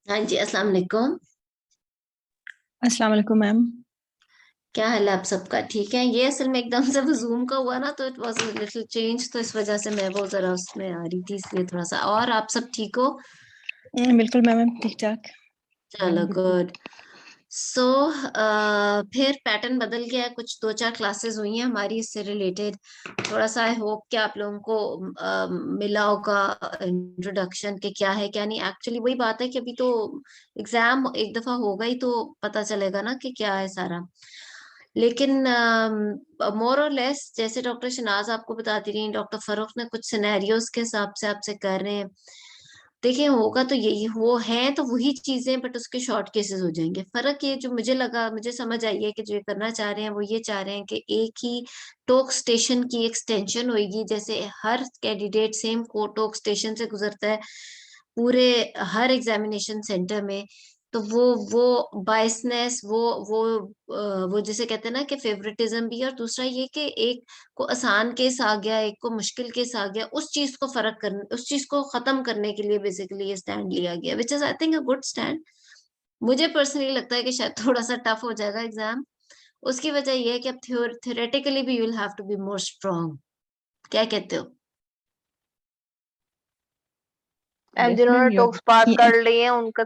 हाँ जी, अस्सलाम वालेकुम। अस्सलाम वालेकुम मैम। क्या हाल है आप सबका? ठीक है। ये असल में एकदम से वो जूम का हुआ ना, तो it was a little change, तो इस वजह से मैं वो जरा उसमें आ रही थी, इसलिए थोड़ा सा। और आप सब ठीक हो? बिल्कुल मैम ठीक ठाक। चलो गुड। सो फिर पैटर्न बदल गया है, कुछ दो चार क्लासेस हुई हैं हमारी इससे रिलेटेड। थोड़ा सा आई होप कि आप लोगों को मिला होगा इंट्रोडक्शन के क्या है क्या नहीं। एक्चुअली वही बात है कि अभी तो एग्जाम एक दफा होगा ही तो पता चलेगा ना कि क्या है सारा। लेकिन मोर और लेस जैसे डॉक्टर शनाज आपको बताती रही, डॉक्टर फरूख ने कुछ सिनेरियोज के हिसाब से आपसे कर रहे हैं। देखिए, होगा तो यही वो है, तो वही चीजें, बट उसके शॉर्ट केसेस हो जाएंगे। फर्क ये जो मुझे लगा, मुझे समझ आई है कि जो ये करना चाह रहे हैं वो ये चाह रहे हैं कि एक ही टोक स्टेशन की एक्सटेंशन होगी। जैसे हर कैंडिडेट सेम को टोक स्टेशन से गुजरता है पूरे हर एग्जामिनेशन सेंटर में, तो वो बायसनेस, वो जिसे कहते हैं ना कि फेवरेटिज्म भी है। और दूसरा ये कि एक को आसान केस आ गया, एक को मुश्किल केस आ गया, उस चीज को फर्क करने, उस चीज को खत्म करने के लिए बेसिकली ये स्टैंड लिया गया, which is I think a good stand. मुझे पर्सनली लगता है कि शायद थोड़ा सा टफ हो जाएगा एग्जाम। उसकी वजह यह है कि अब थियोरेटिकली भी you will have to be more strong. क्या कहते हो? एंड यस जिन्होंने ma'am you talks pass are. कर लिए हैं उनके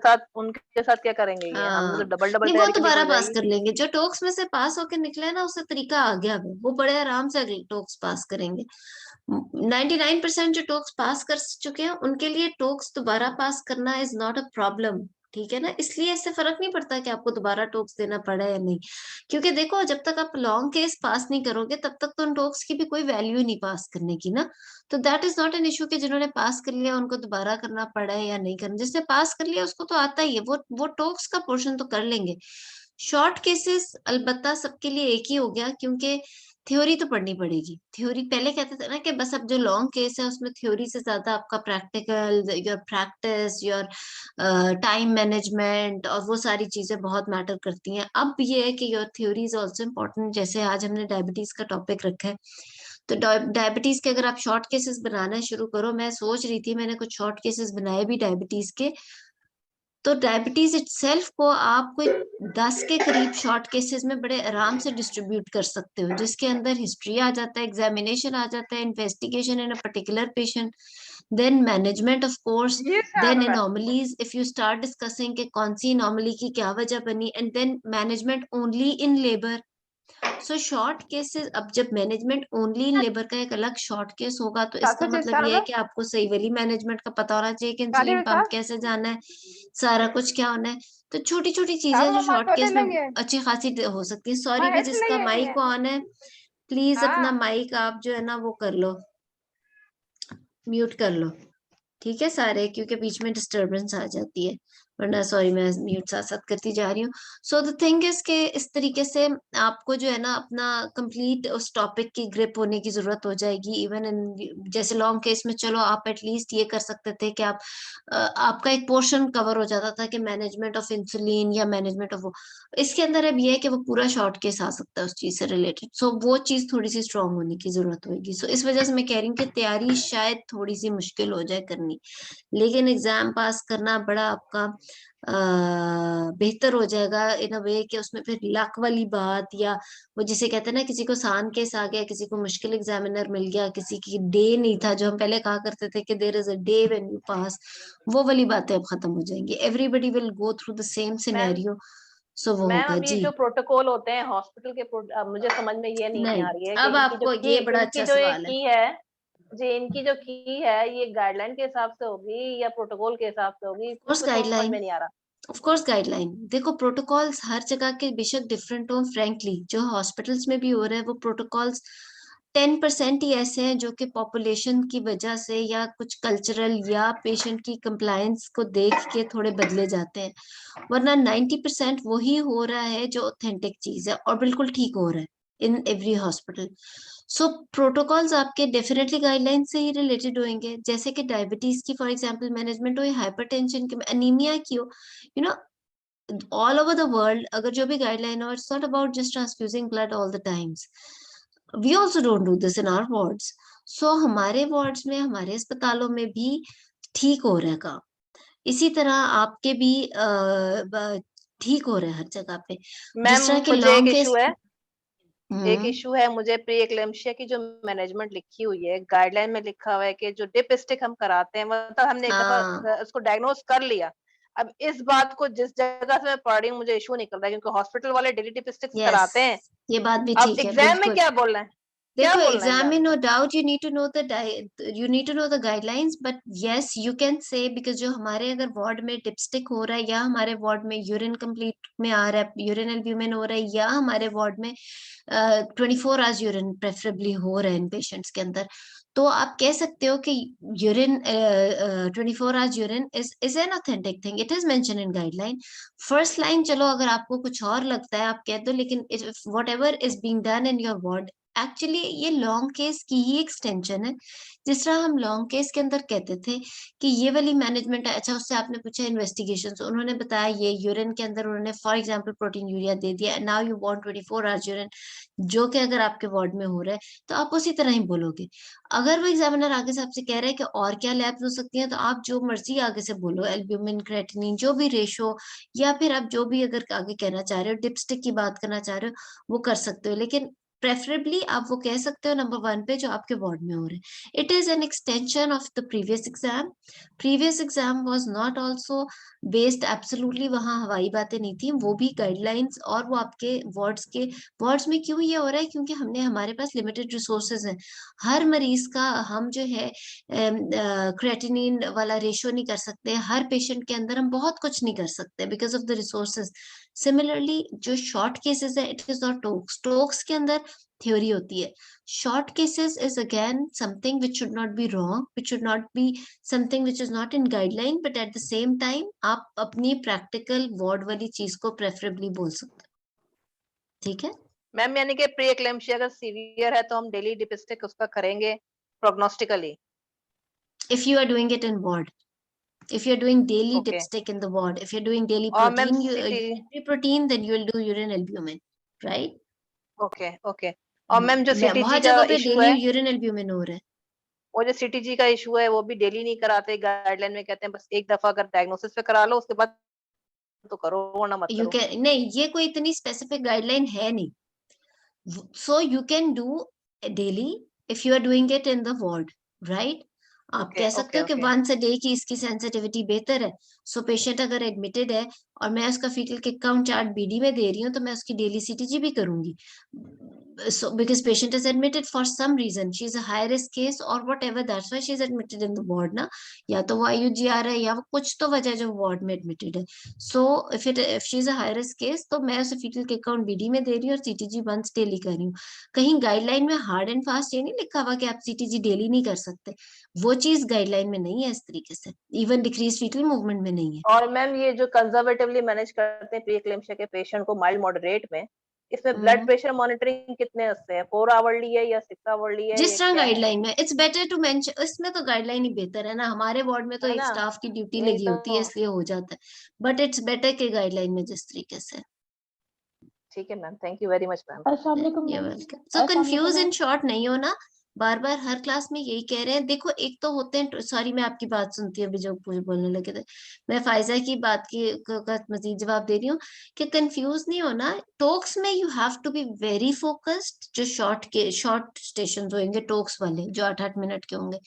साथ क्या करेंगे? ये हमें तो हाँ, डबल डबल नहीं वो तैयारी करनी दोबारा पड़ पास जाएगी। कर लेंगे। जो टोक्स में से पास होके निकले ना, उससे तरीका आ गया वो बड़े आराम से अगले टोक्स पास करेंगे। 99% जो टोक्स पास कर चुके हैं उनके लिए टोक्स दोबारा पास करना इज नॉट अ प्रॉब्लम। ठीक है ना, इसलिए इससे फर्क नहीं पड़ता कि आपको दोबारा टोक्स देना पड़ा या नहीं। क्योंकि देखो, जब तक आप लॉन्ग केस पास नहीं करोगे तब तक तो उन टोक्स की भी कोई वैल्यू नहीं पास करने की ना। तो that is not an issue कि जिन्होंने पास कर लिया उनको दोबारा करना पड़ा है या नहीं करना। जिसने पास कर लिया उसको तो आता ही है, वो टोक्स का पोर्शन तो कर लेंगे। शॉर्ट केसेस अलबत्ता सबके लिए एक ही हो गया, क्योंकि थ्योरी तो पढ़नी पड़ेगी। थ्योरी पहले कहते थे ना कि बस अब जो लॉन्ग केस है उसमें थ्योरी से ज्यादा आपका practical, your practice, your time management और वो सारी चीजें बहुत मैटर करती हैं। अब ये है कि your theory is also important. जैसे आज हमने डायबिटीज का टॉपिक रखा है, तो डायबिटीज के अगर आप शॉर्ट केसेस बनाना शुरू करो, मैं सोच रही थी, मैंने कुछ शॉर्ट केसेस बनाए भी डायबिटीज के। तो डायबिटीज इटसेल्फ को आप कोई 10 के करीब शॉर्ट केसेस में बड़े आराम से डिस्ट्रीब्यूट कर सकते हो, जिसके अंदर हिस्ट्री आ जाता है, एग्जामिनेशन आ जाता है, investigation in a particular patient, then management of course, ये then sir. Anomalies if you start discussing कि कौन सी एनॉमली की क्या वजह बनी, and then management only in labour. So short cases, अब जब मैनेजमेंट ओनली इन लेबर का एक अलग शॉर्ट केस होगा, तो इसका सासू मतलब ये है साहब कि आपको सही वाली मैनेजमेंट का पता होना चाहिए कि गाली इंसुलिन पंप साहब कैसे जाना है, सारा कुछ क्या होना है। तो छोटी छोटी चीजें साहब जो मम्मा शॉर्ट छोटे केस में नहीं है। अच्छी खासी हो सकती है। सॉरी भी, महेश जिसका नहीं है। माइक ऑन है प्लीज अपना हाँ। माइक आप जो है ना वो कर लो, म्यूट कर लो। ठीक है सारे, क्योंकि बीच में डिस्टरबेंस आ जाती है। वरना सॉरी, मैं म्यूट साथ साथ करती जा रही हूँ। सो द थिंग इज के इस तरीके से आपको जो है ना अपना कंप्लीट उस टॉपिक की ग्रिप होने की जरूरत हो जाएगी। इवन इन जैसे लॉन्ग केस में, चलो आप एटलीस्ट ये कर सकते थे कि आप आपका एक पोर्शन कवर हो जाता था कि मैनेजमेंट ऑफ इंसुलिन या मैनेजमेंट ऑफ वो। इसके अंदर अब ये है कि वो पूरा शॉर्ट केस आ सकता है उस चीज से रिलेटेड। सो वो चीज थोड़ी सी स्ट्रांग होने की जरूरत होगी। सो इस वजह से मैं कह रही हूँ कि तैयारी शायद थोड़ी सी मुश्किल हो जाए करनी, लेकिन एग्जाम पास करना बड़ा आपका बेहतर हो जाएगा इन अ वे कि उसमें फिर लक वाली बात, या वो जिसे कहते हैं ना, किसी को आसान केस आ गया, किसी को मुश्किल एग्जामिनर मिल गया, किसी की डे नहीं था, जो हम पहले कहा करते थे कि there is a day when you pass, वो वाली बातें अब खत्म हो जाएंगी। Everybody will go through the same ma'am scenario. So वो मैम होगा अब ये जी। जो प्रोटोकॉल होते हैं हॉस्पिटल के अब मुझे समझ में ये नहीं नहीं, आ रही है कि अब इनकी जो आपको की ये बड़ा इनकी अच्छा जो ये सवाल है। की है, जी इनकी जो की है ये गाइडलाइन के हिसाब से होगी या प्रोटोकॉल के हिसाब से होगी? कोर्स कुछ समझ गाइडलाइन, में नहीं आ रहा। Of course guideline. देखो, प्रोटोकॉल्स हर जगह के बेशक डिफरेंट हो, फ्रैंकली जो हॉस्पिटल्स में भी हो रहा है वो प्रोटोकॉल्स 10% ही ऐसे हैं जो कि पॉपुलेशन की वजह से या कुछ कल्चरल या पेशेंट की कंप्लायंस को देख के थोड़े बदले जाते हैं, वरना 90% वही हो रहा है जो ऑथेंटिक चीज है और बिल्कुल ठीक हो रहा है in every hospital. So protocols आपके डेफिनेटली गाइडलाइन से ही रिलेटेड होंगे। जैसे कि डायबिटीज की फॉर एग्जांपल मैनेजमेंट हो, या हाइपरटेंशन की, अनीमिया की हो, you know, all over the world अगर जो भी गाइडलाइन हो, it's not about just transfusing blood all the times. We also don't do this in our wards. So हमारे वार्ड्स में, हमारे अस्पतालों में भी ठीक हो रहा है काम। इसी तरह आपके भी ठीक हो रहे हैं हर जगह पे। जिस मैम तरह के मुझे एक लॉन्ग इशू केस। है, एक इशू है मुझे प्री एक्लेम्पशिया की जो मैनेजमेंट लिखी हुई है, गाइडलाइन में लिखा हुआ है कि जो डिप स्टिक हम कराते हैं, मतलब हमने एक दफा हाँ उसको डायग्नोज कर लिया। अब इस बात को जिस जगह से मैं पढ़ रही हूँ मुझे इशू निकल रहा है, क्योंकि हॉस्पिटल वाले डेली डिप स्टिक्स यस, कराते हैं। ये बात भी अब ठीक है एग्जाम में बिल्कुल। क्या बोलना है, क्या देखो बोलना है एग्जाम में एग्जाम नो में? Doubt you need to know the guidelines, but yes you can say, because जो हमारे अगर वार्ड में डिपस्टिक हो रहा है या हमारे वार्ड में यूरिन कंप्लीट में आ रहा है, यूरिन एल्ब्यूमिन हो रहा है, या हमारे वार्ड में 24 आवर्स यूरिन प्रेफरेबली हो रहा है इन पेशेंट्स के अंदर, तो आप कह सकते हो कि urine 24 hours urine is an authentic thing, it is mention in guideline. First line चलो अगर आपको कुछ और लगता है आप कह दो, लेकिन what ever is being done in your ward, actually ये लॉन्ग केस की ही एक्सटेंशन है। जिस तरह हम लॉन्ग केस के अंदर कहते थे कि ये वाली मैनेजमेंट है, अच्छा उससे आपने पूछा इन्वेस्टिगेशन, उन्होंने बताया ये यूरिन के अंदर उन्होंने फॉर एग्जांपल प्रोटीन यूरिया दे दिया, now you want 24 hours urine, जो कि अगर आपके वार्ड में हो रहा है तो आप उसी तरह ही बोलोगे। अगर वो एग्जामिनर आगे से आपसे कह रहा है कि और क्या लैब्स हो सकती हैं, तो आप जो मर्जी आगे से बोलो, एल्ब्यूमिन, क्रेटिनिन, जो भी रेशो, या फिर आप जो भी अगर आगे कहना चाह रहे हो, डिपस्टिक की बात करना चाह रहे हो, वो कर सकते हो, लेकिन प्रेफरेबली आप वो कह सकते हो नंबर 1 पे जो आपके वार्ड में हो रहे हैं। It is an extension of the previous exam. Previous exam was not also based absolutely, वहां हवाई बातें नहीं थी, वो भी गाइडलाइंस, और वो आपके वार्ड्स में क्यों ये हो रहा है, क्योंकि हमने हमारे पास लिमिटेड रिसोर्सेज हैं। हर मरीज का हम जो है क्रेटिनिन वाला रेशो नहीं कर सकते, हर पेशेंट के अंदर हम बहुत कुछ नहीं कर सकते because of the resources. Similarly जो शॉर्ट केसेस है, इट इज नॉट टोक्स, टोक्स के अंदर थ्योरी होती है। Short cases is again something which should not be wrong, which should not be something which is not in guideline, but at the same time आप अपनी practical ward वाली चीज को preferably बोल सकते हो। ठीक है मैम यानी कि प्री एक्लेम्पशिया अगर सीवियर है तो हम डेली डिप स्टिक उसका करेंगे प्रोग्नोस्टिकली? if you are doing it in ward, if you're doing daily okay. dipstick in the ward, if you're doing daily और ma'am protein, city, urinary protein, then you will do urine albumin, right? Okay okay. और ma'am जो CTG बहुत का जगह पे issue daily है, urine albumin हो रहा है। वो जो सीटीजी का इशू है वो भी डेली नहीं कराते, गाइडलाइन में कहते हैं बस एक दफा अगर डायग्नोसिस पे करा लो उसके बाद तो करो वरना मत यू करो। कैन नहीं, ये कोई इतनी स्पेसिफिक गाइडलाइन है नहीं, so you can do daily if you are doing it in the ward, right? आप ओके कह सकते ओके हो कि ओके। वंस अ डे की इसकी सेंसिटिविटी बेहतर है। सो पेशेंट अगर एडमिटेड है और मैं उसका fetal kick count chart BD में दे रही हूँ, तो मैं उसकी डेली सीटीजी भी करूंगी। So because patient is admitted for some reason, she is a high risk case or whatever, that's why she is admitted in the ward ना, या तो वो IUGR है या वो कुछ तो वजह जो वार्ड में एडमिटेड है। सो if she is a high risk case, तो मैं उसे फीटल किक काउंट बीडी में दे रही हूँ और सीटीजी वंस डेली कर रही हूँ। कहीं गाइडलाइन में हार्ड एंड फास्ट ये नहीं लिखा हुआ कि आप सीटीजी डेली नहीं कर सकते, वो चीज गाइडलाइन में नहीं है इस तरीके से, इवन डिक्रीज फीटल मूवमेंट में नहीं है। और मैम ये जो कंजर्वेटिवली मैनेज करते हैं प्री एक्लेम्पशिया के पेशेंट को माइल्ड मॉडरेट में, इसमें ब्लड प्रेशर मॉनिटरिंग कितने उससे है, 4 आवरली है या 6 आवरली है जिस या तरह क्या है? गाइडलाइन में, इट्स बेटर टू मेंशन, इसमें तो गाइडलाइन ही बेहतर है ना, हमारे वार्ड में तो है एक ना? स्टाफ की ड्यूटी यही लगी तो। होती है इसलिए हो जाता है, बट इट्स बेटर के गाइडलाइन में जिस तरीके से। ठीक है ma'am, thank you very much ma'am. अस्सलाम वालेकुम ये मैम। वेलकम। सो अस्सलाम वालेकुम कंफ्यूज इन मैम। शॉर्ट नहीं हो ना, बार बार हर क्लास में यही कह रहे हैं। देखो एक तो होते हैं, सॉरी मैं आपकी बात सुनती हूँ अभी जो बोलने लगे थे, मैं फायजा की बात की का मजीद जवाब दे रही हूँ कि कंफ्यूज नहीं होना। टोक्स में you have to be very focused, जो शॉर्ट स्टेशन होंगे टोक्स वाले जो 8-8 मिनट के होंगे,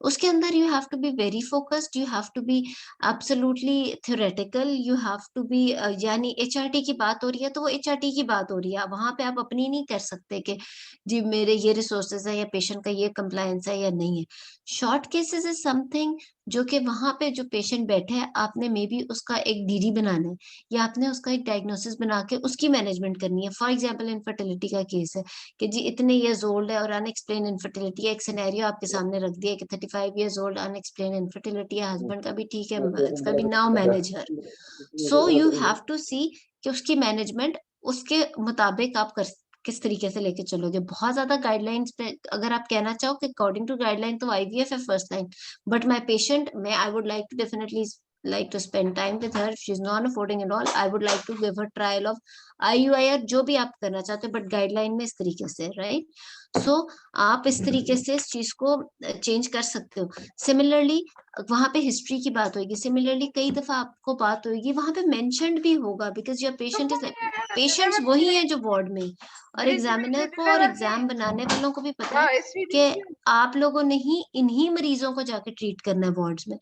उसके अंदर you have to be very focused, you have to be absolutely theoretical, you have to be, यानी एचआरटी की बात हो रही है तो वो एचआरटी की बात हो रही है, वहां पे आप अपनी नहीं कर सकते कि जी मेरे ये रिसोर्सेज है या पेशेंट का ये कंप्लायंस है या नहीं है। शॉर्ट केसेस इज समथिंग जो कि वहां पे जो पेशेंट बैठे है, आपने मे बी उसका एक डीडी बनाना है या आपने उसका एक डायग्नोसिस बना के उसकी मैनेजमेंट करनी है। फॉर एग्जाम्पल इनफर्टिलिटी का केस है कि जी इतने ईयर्स ओल्ड है और अनएक्सप्लेन इनफर्टिलिटी है, एक सिनेरियो आपके सामने रख दिया कि 35 ईयर्स ओल्ड अनएक्सप्लेन इनफर्टिलिटी है, हस्बैंड का भी ठीक है, इसका भी, now manage her. So you have to see कि उसकी मैनेजमेंट उसके मुताबिक आप कर किस तरीके से लेके चलोगे। बहुत ज्यादा गाइडलाइंस पे अगर आप कहना चाहो कि अकॉर्डिंग टू गाइडलाइन तो आईवीएफ है first line, but my patient, मैं I would like to definitely like to spend time with her. If she's non-affording and all, I would like to give her trial of IUI, जो भी आप करना चाहते हो, but guideline में इस तरीके से, राइट? सो आप इस तरीके से इस चीज को चेंज कर सकते हो. सिमिलरली वहां पे हिस्ट्री की बात होगी, सिमिलरली कई दफा आपको बात होगी, वहां पे मेंशन्ड भी होगा, because your patient is, patients वही है जो वार्ड में, और एग्जामिनर को और एग्जाम बनाने वालों को भी पता है कि आप लोगों ने ही इन्हीं मरीजों को जाके ट्रीट करना है वार्ड्स में.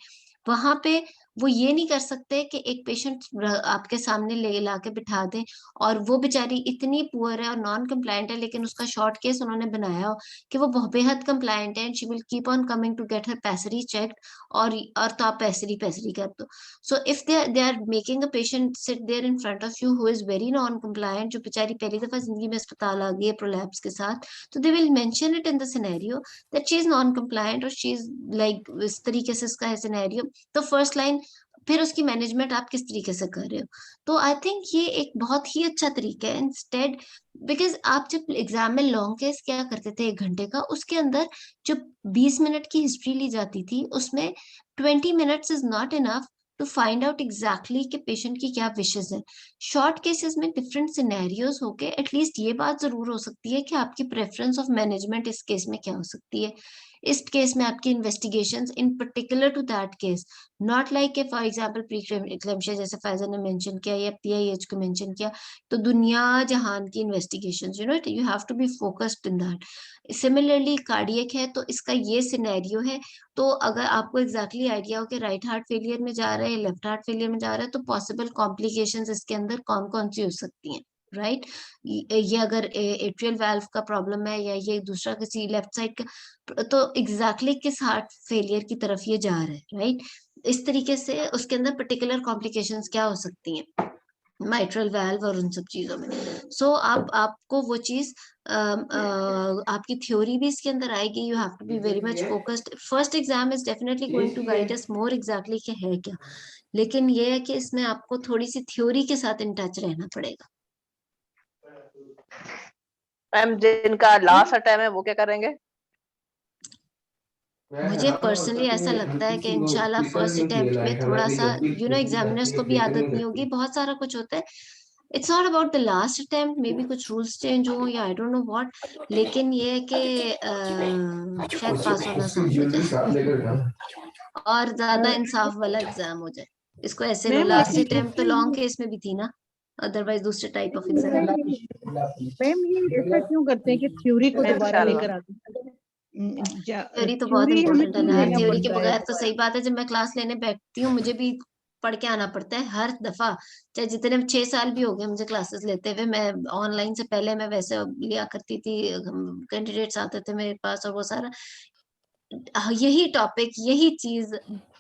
वहां पे वो ये नहीं कर सकते कि एक पेशेंट आपके सामने ले ला के बिठा दें और वो बेचारी इतनी पुअर है और नॉन कंप्लायंट है, लेकिन उसका शॉर्ट केस उन्होंने बनाया हो कि वो बेहद कंप्लायंट है, and she will keep on coming to get her pessary checked, और तो आप पैसरी कर दो. So if they are making a patient sit there in front of you who is very non compliant, जो बेचारी पहली दफा जिंदगी में अस्पताल आ गई है प्रोलैप्स के साथ, तो they will mention it in the scenario that she is non compliant, और शी इज लाइक, इस तरीके से इसका है सिनेरियो. तो फर्स्ट लाइन, फिर उसकी मैनेजमेंट आप किस तरीके से कर रहे हो. तो आई थिंक ये एक बहुत ही अच्छा तरीका है इंस्टेड, बिकॉज आप जब एग्जाम में लॉन्ग केस क्या करते थे 1 घंटे का, उसके अंदर जो 20 मिनट की हिस्ट्री ली जाती थी, उसमें 20 minutes is not enough to find out exactly कि पेशेंट की क्या विशेस है. शॉर्ट केसेस में डिफरेंट सिनेरियोज होके एटलीस्ट ये बात जरूर हो सकती है कि आपकी प्रेफरेंस ऑफ मैनेजमेंट इस केस में क्या हो सकती है. इस केस में आपकी investigations in particular to that case, not like for example pre eclampsia जैसे फैजल ने मेंशन किया या PIH को मेंशन किया, तो दुनिया जहान की investigations, you have to be focused in that. Similarly cardiac है तो इसका ये सिनेरियो है, तो अगर आपको एग्जैक्टली आइडिया हो कि राइट हार्ट फेलियर में जा रहा है, लेफ्ट हार्ट फेलियर में जा रहा है, तो पॉसिबल कॉम्प्लिकेशंस इसके अंदर कौन कौन सी हो सकती हैं, राइट? ये अगर एट्रियल वाल्व का प्रॉब्लम है या ये दूसरा किसी लेफ्ट साइड का, तो एग्जैक्टली किस हार्ट फेलियर की तरफ ये जा रहा है, राइट? इस तरीके से उसके अंदर पर्टिकुलर कॉम्प्लिकेशंस क्या हो सकती हैं माइट्रल वाल्व और उन सब चीजों में. सो आपको वो चीज आपकी थ्योरी भी इसके अंदर आएगी. You have to be very much focused. First exam is definitely going to guide us more exactly कि है क्या, लेकिन ये है कि इसमें आपको थोड़ी सी थ्योरी के साथ इन टच रहना पड़ेगा. मैम जिनका लास्ट अटेम्प्ट है वो क्या करेंगे? मुझे पर्सनली ऐसा लगता है कि इंशाल्लाह फर्स्ट अटेम्प्ट में थोड़ा सा एग्जामिनर्स को भी आदत नहीं होगी, बहुत सारा कुछ होता है. It's not about the last attempt, may be कुछ रूल्स चेंज हो या आई डोंट नो व्हाट, लेकिन ये है कि शायद पास होना आसान हो जाए और ज्यादा इंसाफ वाला एग्जाम हो जाए. इसको ऐसे लो, लास्ट अटेम्प्ट तो लॉन्ग केस में भी थी ना, अदरवाइज दूसरे टाइप ऑफ एग्जाम. मैम ये ऐसा क्यों करते हैं कि थ्योरी को दोबारा लेकर आते हैं? थ्योरी तो बहुत इम्पोर्टेंट है ना, थ्योरी के बगैर तो सही बात है, जब मैं क्लास लेने बैठती हूँ मुझे भी पढ़ के आना पड़ता है हर दफा, चाहे जितने 6 साल भी हो गए मुझे क्लासेस लेते हुए. मैं ऑनलाइन से पहले मैं वैसे लिया करती थी, कैंडिडेट्स आते थे मेरे पास और वो सारा यही टॉपिक यही चीज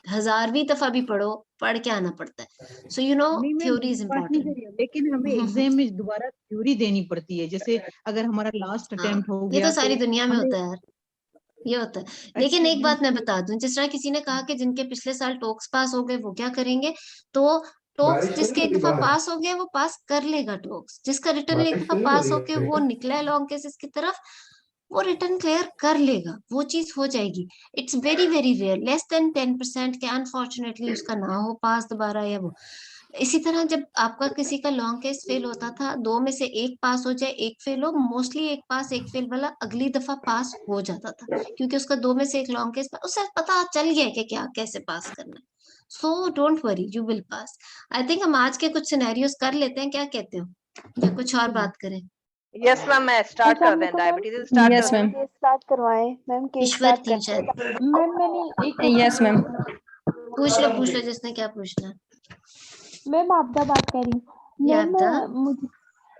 1000वीं दफा भी पढ़ के आना पड़ता है. सो थ्योरी इज इम्पोर्टेंट, लेकिन हमें एग्जाम में दोबारा थ्योरी देनी पड़ती है. जैसे अगर हमारा लास्ट अटेम्प्ट हो ये गया तो सारी दुनिया में होता है यार, ये होता है. लेकिन एक बात मैं बता दूं, जिस तरह किसी ने कहा कि जिनके पिछले साल टोक्स पास हो गए वो क्या करेंगे, तो टोक्स जिसके एक दफा पास हो गया वो पास कर लेगा. टोक्स जिसका रिटर्न एक दफा पास होके वो निकला है लॉन्ग केसेस की तरफ, वो रिटर्न क्लियर कर लेगा, वो चीज हो जाएगी. It's very very rare, less than 10% के अनफॉर्चुनेटली उसका ना हो पास दोबारा या वो. इसी तरह जब आपका किसी का लॉन्ग केस फेल होता था, 2 में से 1 पास हो जाए 1 फेल हो, मोस्टली 1 पास 1 फेल वाला अगली दफा पास हो जाता था, क्योंकि उसका 2 में से 1 लॉन्ग केस उसे पता चल गया कि क्या कैसे पास करना है. So don't worry, you will pass. I think हम आज के कुछ सिनेरियोस कर लेते हैं, क्या कहते हो, या कुछ और बात करें? यस मैम, मैं स्टार्ट कर दें, diabetes start yes ma'am. Case start करवाएं मैम, केस ईश्वर स्टार्ट थी करते हैं. शायद, मैम मैंने एक यस मैम. पूछ लो जिसने क्या पूछना है. मैम आपदा बात कर रही हूँ. यादा,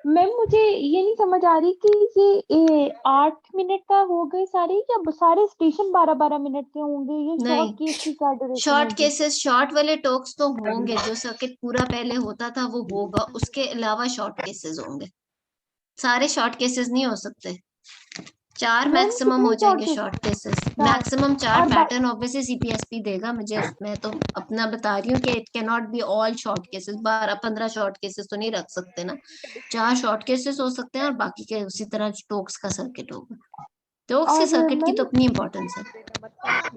मैम मुझे ये नहीं समझ आ रही कि ये 8 मिनट का हो गए सारे, या सारे स्टेशन 12-12 मिनट के होंगे? ये शॉर्ट केस की क्या ड्यूरेशन शॉर्ट होगी? केसेस, शॉर्ट वाले टॉक्स तो होंगे, जो सर्किट पूरा पहले होता था वो होगा, उसके अलावा शॉर्ट केसेस होंगे. सारे शॉर्ट केसेस नहीं हो सकते, 4 मैक्सिमम हो जाएंगे short cases, maximum 4. Pattern obviously CPSP देगा मुझे, मैं तो अपना बता रही हूँ कि it can not be all short cases. 12-15 short cases तो नहीं रख सकते ना, 4 शॉर्ट केसेस हो सकते हैं और बाकी के उसी तरह टोक्स का सर्किट होगा. टोक्स के सर्किट की तो अपनी इम्पोर्टेंस है.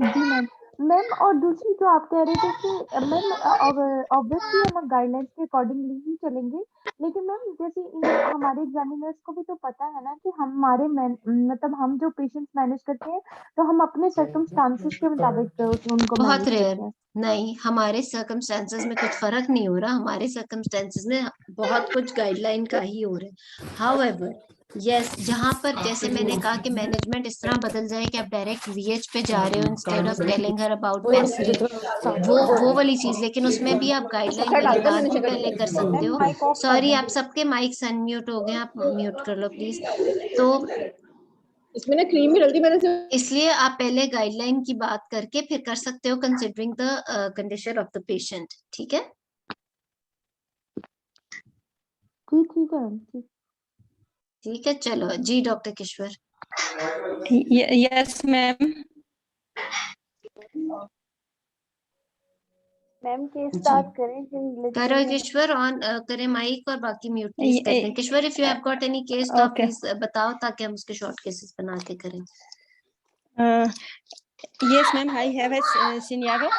जी मैम. मैम और दूसरी जो आप कह रहे थे कि मैम ऑब्वियसली हम गाइडलाइंस के अकॉर्डिंगली ही चलेंगे, लेकिन मैम जैसे हमारे एग्जामिनर्स को भी तो पता है ना कि हमारे मतलब हम जो पेशेंट्स मैनेज करते हैं तो हम अपने सर्कमस्टांसेस के मुताबिक उनको बहुत मैनेज रेयर। करते हैं। नहीं, हमारे सर्कमस्टेंसेस में कुछ फर्क नहीं हो रहा, हमारे सर्कमस्टेंसेस में बहुत कुछ गाइडलाइन का ही हो रहा है। हाउएवर यस, जहां पर जैसे मैंने कहा कि मैनेजमेंट इस तरह बदल जाए कि आप डायरेक्ट वीएच पे जा रहे हो instead of telling her about penicillin, वो वाली चीज, लेकिन उसमें भी आप गाइडलाइन वाली बात भी पहले कर सकते हो। माइक ऑफ कर सॉरी, आप दीजिए। सबके माइक्स अनम्यूट हो गए, आप म्यूट कर लो प्लीज। तो इसमें ना क्रीम भी डलती मैंने से इसलिए आप पहले गाइडलाइन की बात करके फिर कर सकते हो considering the condition of the patient. ठीक है, ठीक है ठीक। ठीक है, चलो जी doctor Kishwar. Yes ma'am. Ma'am case जी स्टार्ट करें फिर करो किश्वर, ऑन करें माइक और बाकी म्यूट प्लीज कर दें। Kishwar, if you have got any case तो आप Okay. प्लीज बताओ ताकि हम उसके शॉर्ट केसेस बना के करें। Yes ma'am, I have a scenario.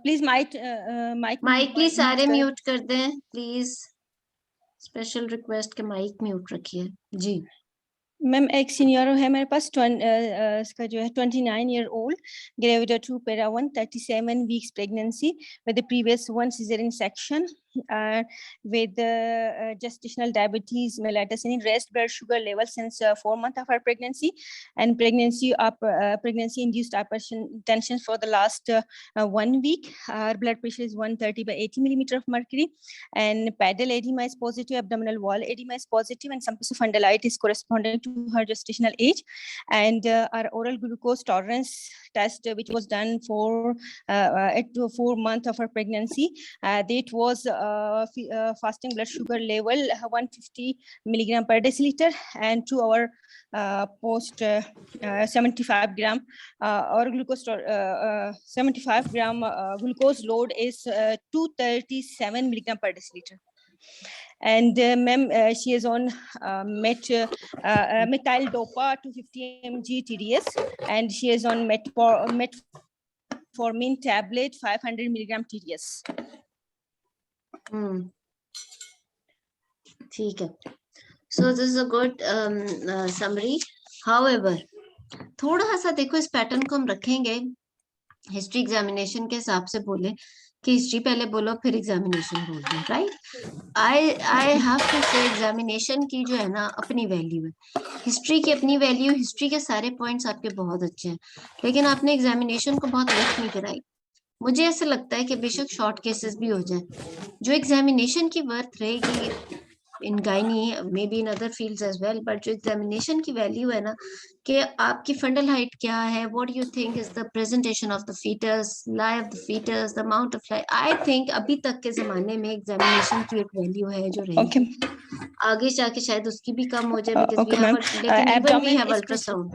Please mic mic please सारे mute करें। म्यूट कर दें प्लीज, स्पेशल रिक्वेस्ट के माइक म्यूट रखिए जी। मैम एक सीनियर है मेरे पास इसका जो है 29 year old, gravid 2 para 1, 37 weeks pregnancy with the previous one cesarean section, with gestational diabetes mellitus in raised blood sugar level since 4 months of her pregnancy, and pregnancy induced hypertension for the last 1 week. Her blood pressure is 130/80 millimeter of mercury, and pedal edema is positive, abdominal wall edema is positive, and some spondylitis corresponding to her gestational age. And our oral glucose tolerance test, which was done for at 4 months of her pregnancy, that was fasting blood sugar level 150 milligram per deciliter, and 2 hour post 75 gram or glucose 75 gram glucose load is 237 milligram per deciliter. And ma'am, she is on methyl dopa 250 mg TDS, and she is on metformin tablet 500 milligram TDS. ठीक है, so this is a good summary. However थोड़ा सा देखो, इस pattern को हम रखेंगे history examination के हिसाब से, बोले कि हिस्ट्री पहले बोलो फिर एग्जामिनेशन बोल दो, राइट। आई हैव टू से एग्जामिनेशन की जो है ना अपनी वैल्यू है, हिस्ट्री की अपनी वैल्यू, हिस्ट्री के सारे पॉइंट्स आपके बहुत अच्छे हैं, लेकिन आपने एग्जामिनेशन को बहुत लिफ्ट नहीं कराई। मुझे ऐसा लगता है कि बेशक शॉर्ट केसेस भी हो जाए, जो एग्जामिनेशन की वर्थ रहेगी in gynae, may be in other fields as well, but जो एग्जामिनेशन की वैल्यू है ना कि आपकी फंडल हाइट क्या है, what you think is the presentation of the fetus, lie of the fetus, the amount of lie, I think अभी तक के जमाने में एग्जामिनेशन की एक वैल्यू है जो रहेगी। आगे जाके शायद उसकी भी कम हो जाए, बिकॉज वी हैव, लेकिन even we have ultrasound,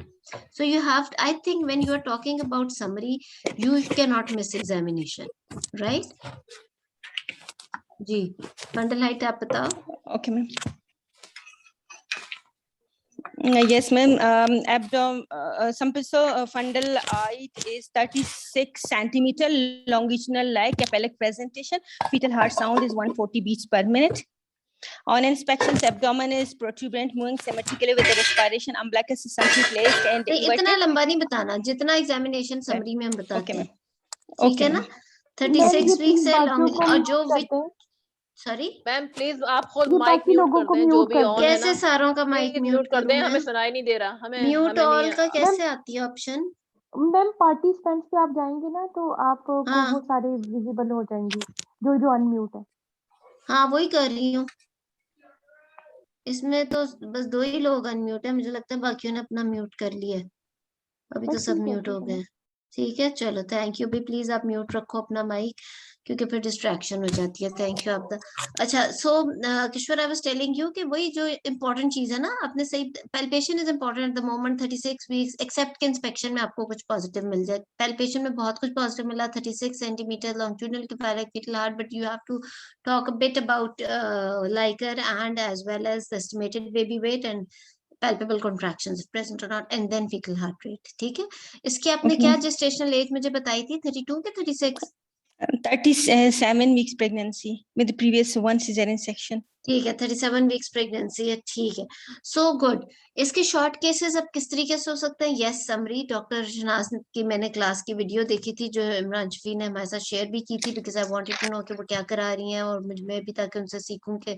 so you have to, I think when you are talking about summary you cannot miss examination, right? Ji fundal height आप बताओ। Okay ma'am. Yes ma'am, some fundal height is 36 centimeter, longitudinal lie, cephalic presentation, fetal heart sound is 140 beats per minute. On inspection, abdomen is protuberant, moving symmetrically with the respiration, umbilicus is something placed and इतना लंबा नहीं बताना, जितना examination summary में हम बताते हैं, ठीक है ना। 36 वीक से लॉन्ग, और जो सॉरी मैम प्लीज आप खुद ये माइक बाकी म्यूट लोगों कर को दें, जो म्यूट भी कर ऑन है कैसे ना सारों का माइक प्लीज म्यूट म्यूट कर करूं दें, मैं? हमें सुनाई नहीं दे रहा, हमें म्यूट हमें ऑल नहीं का है। कैसे आती है ऑप्शन? मैम पार्टिसिपेंट्स पे आप जाएंगे ना तो आपको हाँ। वो सारे विजिबल हो जाएंगे जो अनम्यूट है। हाँ वही कर रही हूँ, इसमें तो बस 2 ही लोग अनम्यूट है, मुझे लगता है बाकियों ने अपना म्यूट कर लिया है, अभी तो सब म्यूट हो गए। ठीक है चलो, थैंक यू भी, प्लीज आप म्यूट रखो अपना माइक, क्योंकि फिर डिस्ट्रैक्शन हो जाती है। थैंक यू आप अच्छा। So Kishore, I was telling you कि वही जो इम्पोर्टेंट चीज है ना, आपने सही, palpation is important at the moment 36 weeks, except के इंस्पेक्शन में आपको कुछ पॉजिटिव मिल जाए। पैल्पेशन में बहुत कुछ पॉजिटिव मिला, 36 centimetre longitudinal cephalic fetal heart, but you have to talk a bit about Liker and as well as the estimated baby weight and palpable contractions if present or not, and then fetal heart rate. ठीक है, इसकी आपने Okay. क्या gestational age मुझे बताई थी, 32 के 36? 37 weeks pregnancy with the previous 1 cesarean section. ठीक है, 37 वीक्स प्रेगनेंसी है, ठीक है, सो गुड। इसके शॉर्ट केसेस अब किस तरीके से हो सकते हैं? यस, समरी डॉक्टर शनाज की मैंने क्लास की वीडियो देखी थी जो इमरान शफी ने हमारे साथ शेयर भी की थी, because I wanted to know कि वो क्या करा रही हैं, और मुझे मैं भी ताकि उनसे सीखूं कि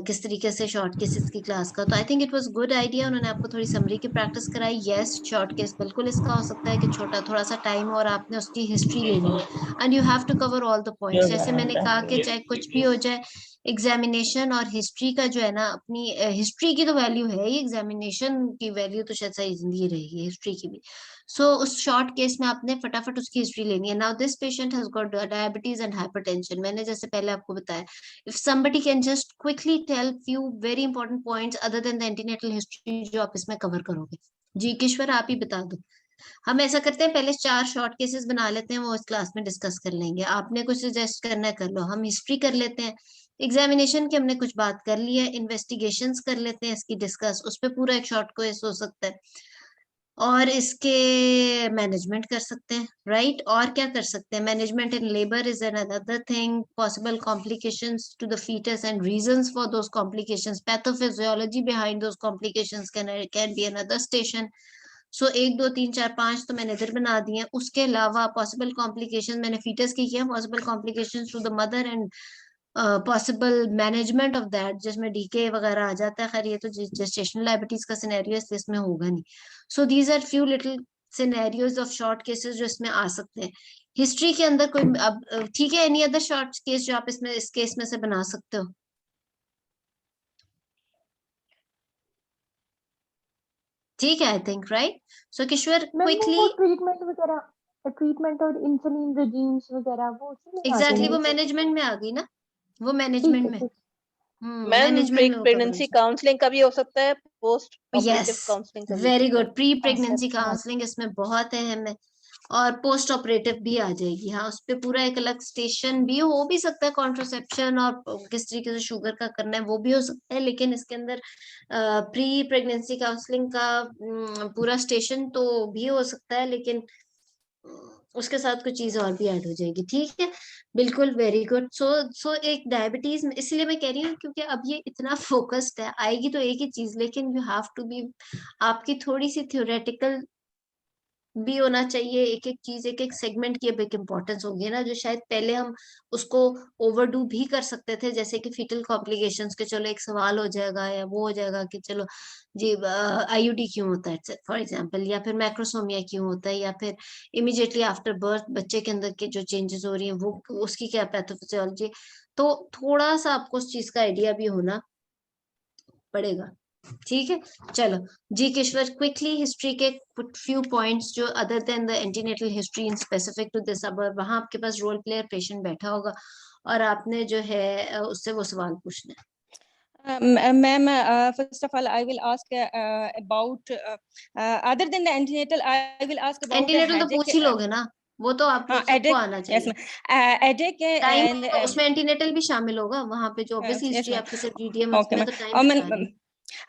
किस तरीके से शॉर्ट केसेस की क्लास का। तो I think it was good idea, उन्होंने आपको थोड़ी समरी की प्रैक्टिस कराई। यस, शॉर्ट केस बिल्कुल इसका हो सकता है कि छोटा थोड़ा सा टाइम और आपने उसकी हिस्ट्री लेनी है, and you have to cover all the points. जैसे मैंने कहा कि चाहे कुछ भी हो जाए, एग्जामिनेशन और हिस्ट्री का जो है ना, अपनी हिस्ट्री की तो वैल्यू है ही, एग्जामिनेशन की वैल्यू तो शायद सारी जिंदगी रहेगी हिस्ट्री की भी। सो उस शॉर्ट केस में आपने फटाफट उसकी हिस्ट्री लेनी है। Now this patient has got diabetes and hypertension. मैंने जैसे पहले आपको बताया, if somebody can just quickly tell few very important points other than the antenatal history जो आप इसमें कवर करोगे। जी किश्वर, आप ही बता दो। हम ऐसा करते हैं, पहले 4 शॉर्ट केसेस बना लेते हैं, वो इस क्लास में डिस्कस कर लेंगे। आपने कुछ सजेस्ट करना है कर लो, हम हिस्ट्री कर लेते हैं, एग्जामिनेशन की हमने कुछ बात कर ली है, इन्वेस्टिगेशंस कर लेते हैं इसकी डिस्कस, उस पर पूरा एक शॉर्ट केस हो सकता है, और इसके मैनेजमेंट कर सकते हैं, राइट? और क्या कर सकते हैं? Management in labour is another thing, possible complications to the fetus and reasons for those complications, pathophysiology behind those complications can be another station. So 1 2 3 4 5 तो मैंने इधर बना दिए हैं। उसके अलावा पॉसिबल कॉम्प्लिकेशन मैंने फीटस की किया, possible complications to the mother and possible management of that, जिसमें डीके वगैरह आ जाता है। खैर ये तो जेस्टेशनल डायबिटीज का सिनेरियो है, इसमें होगा नहीं। So these are few little scenarios of short cases जो इसमें आ सकते हैं। हिस्ट्री के अंदर कोई अब ठीक है, एनी अदर शॉर्ट केस जो आप इसमें इस केस में से बना सकते हो? ठीक है, I think right. So Kishore ma'am quickly, वो ट्रीटमेंट और इंसुलिन रेजीम्स वगैरह वो उसी में आ एग्जैक्टली वो जाएंगे। मैनेजमेंट में आ गई ना, वो ठीक मैनेजमेंट है में, ठीक मैम मैनेजमेंट में वो कवर हो प्रेगनेंसी काउंसलिंग का भी हो सकता है, पोस्ट यस, ऑपरेटिव काउंसलिंग का भी। Very good. प्री प्रेगनेंसी अच्छा काउंसलिंग इसमें बहुत अहम है, और पोस्ट ऑपरेटिव भी आ जाएगी। हाँ, उस पे पूरा एक अलग स्टेशन भी हो भी सकता है, कॉन्ट्रोसेप्शन और किस तरीके से शुगर का करना है वो भी हो सकता है, लेकिन इसके अंदर प्री प्रेगनेंसी काउंसलिंग का पूरा स्टेशन तो भी हो सकता है, लेकिन उसके साथ कुछ चीज और भी ऐड हो जाएगी। ठीक है, बिल्कुल, वेरी गुड। सो एक डायबिटीज में इसलिए मैं कह रही हूँ क्योंकि अब ये इतना फोकस्ड है, आएगी तो एक ही चीज, लेकिन यू हैव टू बी, आपकी थोड़ी सी थ्योरेटिकल भी होना चाहिए। एक एक चीज, एक एक सेगमेंट की अब एक इम्पोर्टेंस होगी ना, जो शायद पहले हम उसको ओवरडू भी कर सकते थे, जैसे कि फीटल कॉम्प्लिकेशंस के चलो एक सवाल हो जाएगा, या वो हो जाएगा कि चलो जी आईयूडी क्यों होता है फॉर एग्जांपल, या फिर मैक्रोसोमिया क्यों होता है, या फिर इमीडिएटली आफ्टर बर्थ बच्चे के अंदर के जो चेंजेस हो रही है वो उसकी क्या पैथोफिजियोलॉजी। तो थोड़ा सा आपको उस चीज का आइडिया भी होना पड़ेगा। ठीक है, चलो जी किश्वर, क्विकली हिस्ट्री के कुछ फ्यू पॉइंट्स जो other than the antenatal history in specific to this. अब वहां आपके पास रोल प्लेयर पेशेंट बैठा होगा और आपने जो है उससे वो सवाल पूछना है। Ma'am, first of all, I will ask about other than the antenatal, I will ask about the antenatal तो headache. पूछ ही लोगे ना, वो तो आपको सबको headache, आना yes, चाहिए। ma'am. Headache टाइम and उसमें एंटीनेटल भी शामिल होगा, वहां पे जो ऑब्वियसली yes, हिस्ट्री ma'am. आपकी सिर्फ जीडीएम है Okay, उसमें ma'am. तो टाइम बता रही Ma'am, हूँ।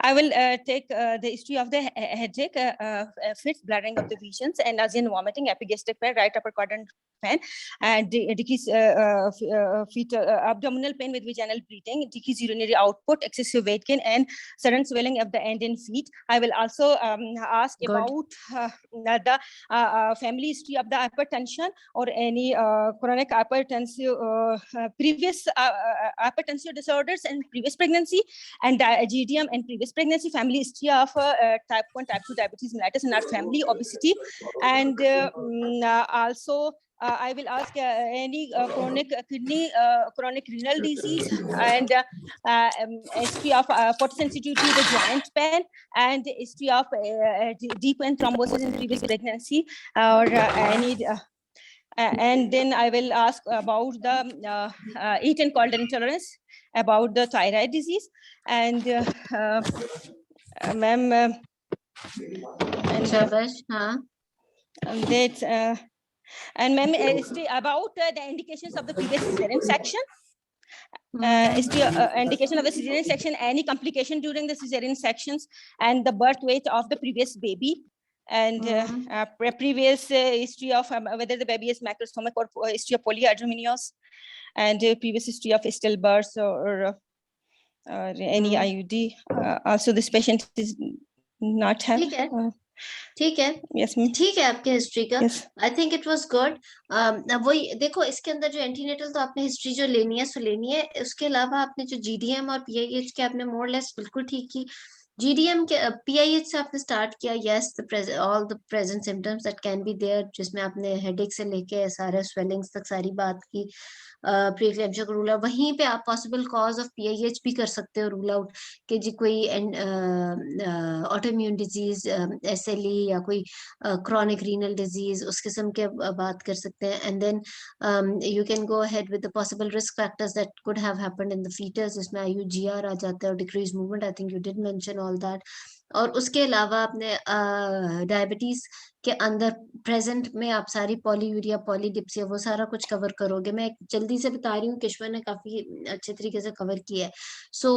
I will take the history of the headache, fits, blurring of the visions, and nausea, vomiting, epigastric pain, right upper quadrant pain, and decrease fetal abdominal pain with vaginal bleeding, decrease urinary output, excessive weight gain, and sudden swelling of the end and feet. I will also ask Good. about the family history of the hypertension or any chronic hypertensive previous hypertensive disorders and previous pregnancy, and GDM and previous pregnancy, family history of type 1, type 2 diabetes mellitus in our family, obesity, and also I will ask any chronic kidney, chronic renal disease, and history of photosensitivity to the joint pain, and history of deep vein thrombosis in previous pregnancy, or any. And then I will ask about the heat and cold intolerance, about the thyroid disease, and ma'am, and शाबाश, हाँ, that and ma'am, about the indications of the previous cesarean section. History, indication of the cesarean section, any complication during the cesarean sections, and the birth weight of the previous baby, and previous history of whether the baby is macroscomic or history of polyhydramnios, and previous history of stillbirth or any IUD. Also, this patient is not have. ठीक है Yes, ma'am. ठीक है आपके history का. Yes. I think it was good. वही देखो, इसके अंदर जो एंटीनेटल तो आपने हिस्ट्री जो लेनी है सो लेनी है. उसके अलावा आपने जो जीडीएम और पीआईएच के आपने मोर लेस बिल्कुल ठीक की. जीडीएम के पीआईएच से आपने स्टार्ट किया. Yes, all the present symptoms that can be there, जिसमें आपने हेडेक से लेके सारे स्वेलिंग्स तक सारी बात की. प्रीक्लेम्शिया को रूल आउट. वहीं पे आप पॉसिबल कॉज ऑफ पीआईएच भी कर सकते हो रूल आउट कि जी कोई ऑटोइम्यून डिजीज, एसएलई या कोई chronic renal disease, उस किस्म के बात कर सकते हैं. And then you can go ahead with the possible risk factors that could have happened in the fetus, जिसमें IUGR आ जाता है और decreased movement. I think you did mention all that. और उसके अलावा आपने डायबिटीज के अंदर प्रेजेंट में आप सारी पॉलीयूरिया, पॉलीडिप्सिया, वो सारा कुछ कवर करोगे. मैं जल्दी से बता रही हूँ, किश्वर ने काफी अच्छे तरीके से कवर किया है. सो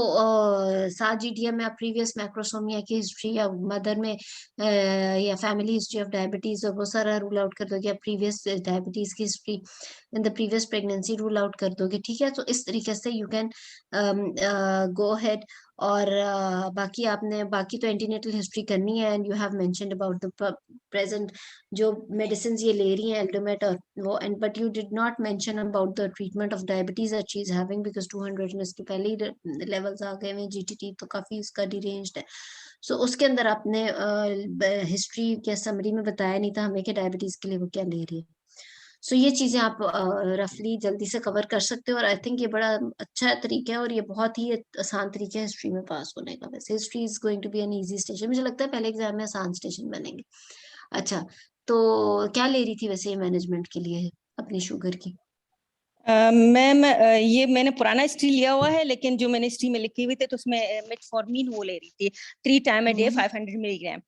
7 GDM में आप प्रीवियस मैक्रोसोमिया की हिस्ट्री या मदर में या फैमिली हिस्ट्री ऑफ डायबिटीज और वो सारा रूल आउट कर दोगे. आप प्रीवियस डायबिटीज की history in the previous pregnancy rule out कर दोगे. ठीक है, तो इस तरीके से यू कैन गो हेड. और बाकी आपने बाकी तो एंटीनेटल हिस्ट्री करनी है. And you have mentioned about the present जो मेडिसिन ये ले रही हैं, एल्डोमेट और वो. And but you did not mention about the treatment of diabetes that she is having, because 200 में इसके पहले ही लेवल्स आ गए हैं. जीटीटी तो काफी इसका डिरेंज्ड है. सो उसके अंदर आपने हिस्ट्री के समरी में बताया नहीं था हमें कि डायबिटीज के लिए वो क्या ले रही है. सो ये चीजें आप रफली जल्दी से कवर कर सकते हो. और आई थिंक ये बड़ा अच्छा तरीका है और ये बहुत ही आसान तरीका है हिस्ट्री में पास होने का. वैसे history is going to be an easy station. मुझे लगता है पहले एग्जाम में आसान स्टेशन बनेंगे. अच्छा, तो क्या ले रही थी वैसे मैनेजमेंट के लिए अपनी शुगर की? मैम ये मैंने पुराना हिस्ट्री लिया हुआ है, लेकिन जो मैंने हिस्ट्री में लिखी हुई थी तो उसमें मेटफॉर्मिन वो ले रही थी 3 टाइम अ डे 500 मिलीग्राम.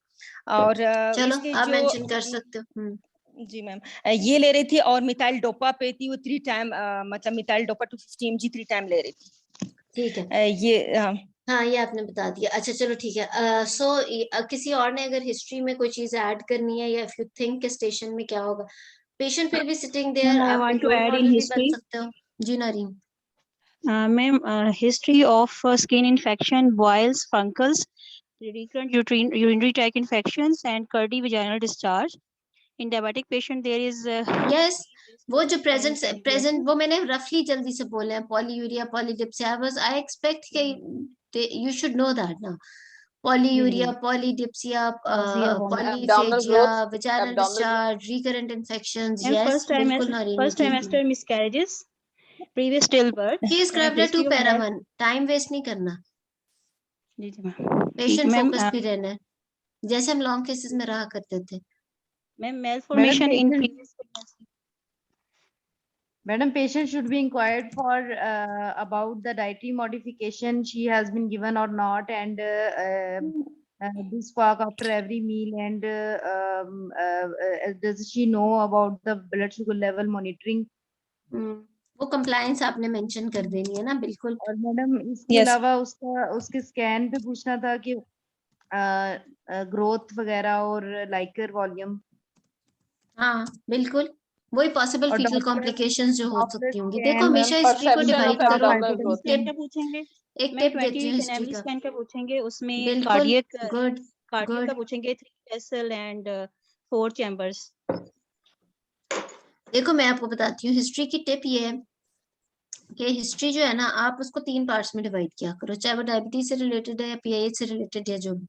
और चलो इसके आप जो मेंशन कर सकते हो. जी मैम, ये ले रही थी और मिथाइल डोपा पे थी वो 3 टाइम, मतलब मिथाइल डोपा 250 mg 3 टाइम ले रही थी. ठीक है, ये हाँ ये आपने बता दिया. अच्छा चलो ठीक है. सो किसी और ने अगर हिस्ट्री में कोई चीज ऐड करनी है या इफ यू थिंक स्टेशन में क्या होगा, patient will be sitting there. I आप want to role add in model भी history. बन सकते हो. जी Nareen. Ma'am, history of skin infection, boils, funcus, recurrent urinary tract infections, and curdy vaginal discharge. In diabetic patient, there is yes, वो जो present वो मैंने रफली जल्दी से बोले हैं. Polyuria, polydipsia. आई एक्सपेक्ट कि यू शुड नो दैट ना. Polyuria, polydipsia, polyphagia, vaginal discharge, recurrent infections. and Yes, बिल्कुल Nareen. first trimester miscarriages, previous stillbirth. He is grabbed 2 para 1. Time waste नहीं करना, जी जी मैम. पेशेंट फोकस भी रहना है जैसे हम लॉन्ग केसेस में रहा करते थे. Ma'am malformation in previous pregnancy. Madam, patient should be inquired for about the dietary modification she has been given or not, and this walk after every meal, and does she know about the blood sugar level monitoring? वो compliance आपने mention कर देनी है ना. बिल्कुल. और madam इसके अलावा उसके स्कैन पे पूछना था कि ग्रोथ वगैरह और लाइकर वॉल्यूम. हाँ बिल्कुल, वही पॉसिबल फीटल कॉम्प्लिकेशंस जो हो सकती होंगी. देखो हमेशा हिस्ट्री को डिवाइड करो. स्कैन का पूछेंगे, एक टिप देती हूँ हिस्ट्री एनाटॉमी का. स्कैन का पूछेंगे, उसमें बिल्कुल. कार्डियक का पूछेंगे 3 वेसल एंड 4 चैम्बर्स. देखो मैं आपको बताती हूँ हिस्ट्री की टिप ये है कि हिस्ट्री जो है ना, आप उसको 3 पार्ट्स में डिवाइड किया करो, चाहे वो डायबिटीज से रिलेटेड है या पीआईएच से रिलेटेड है. जो भी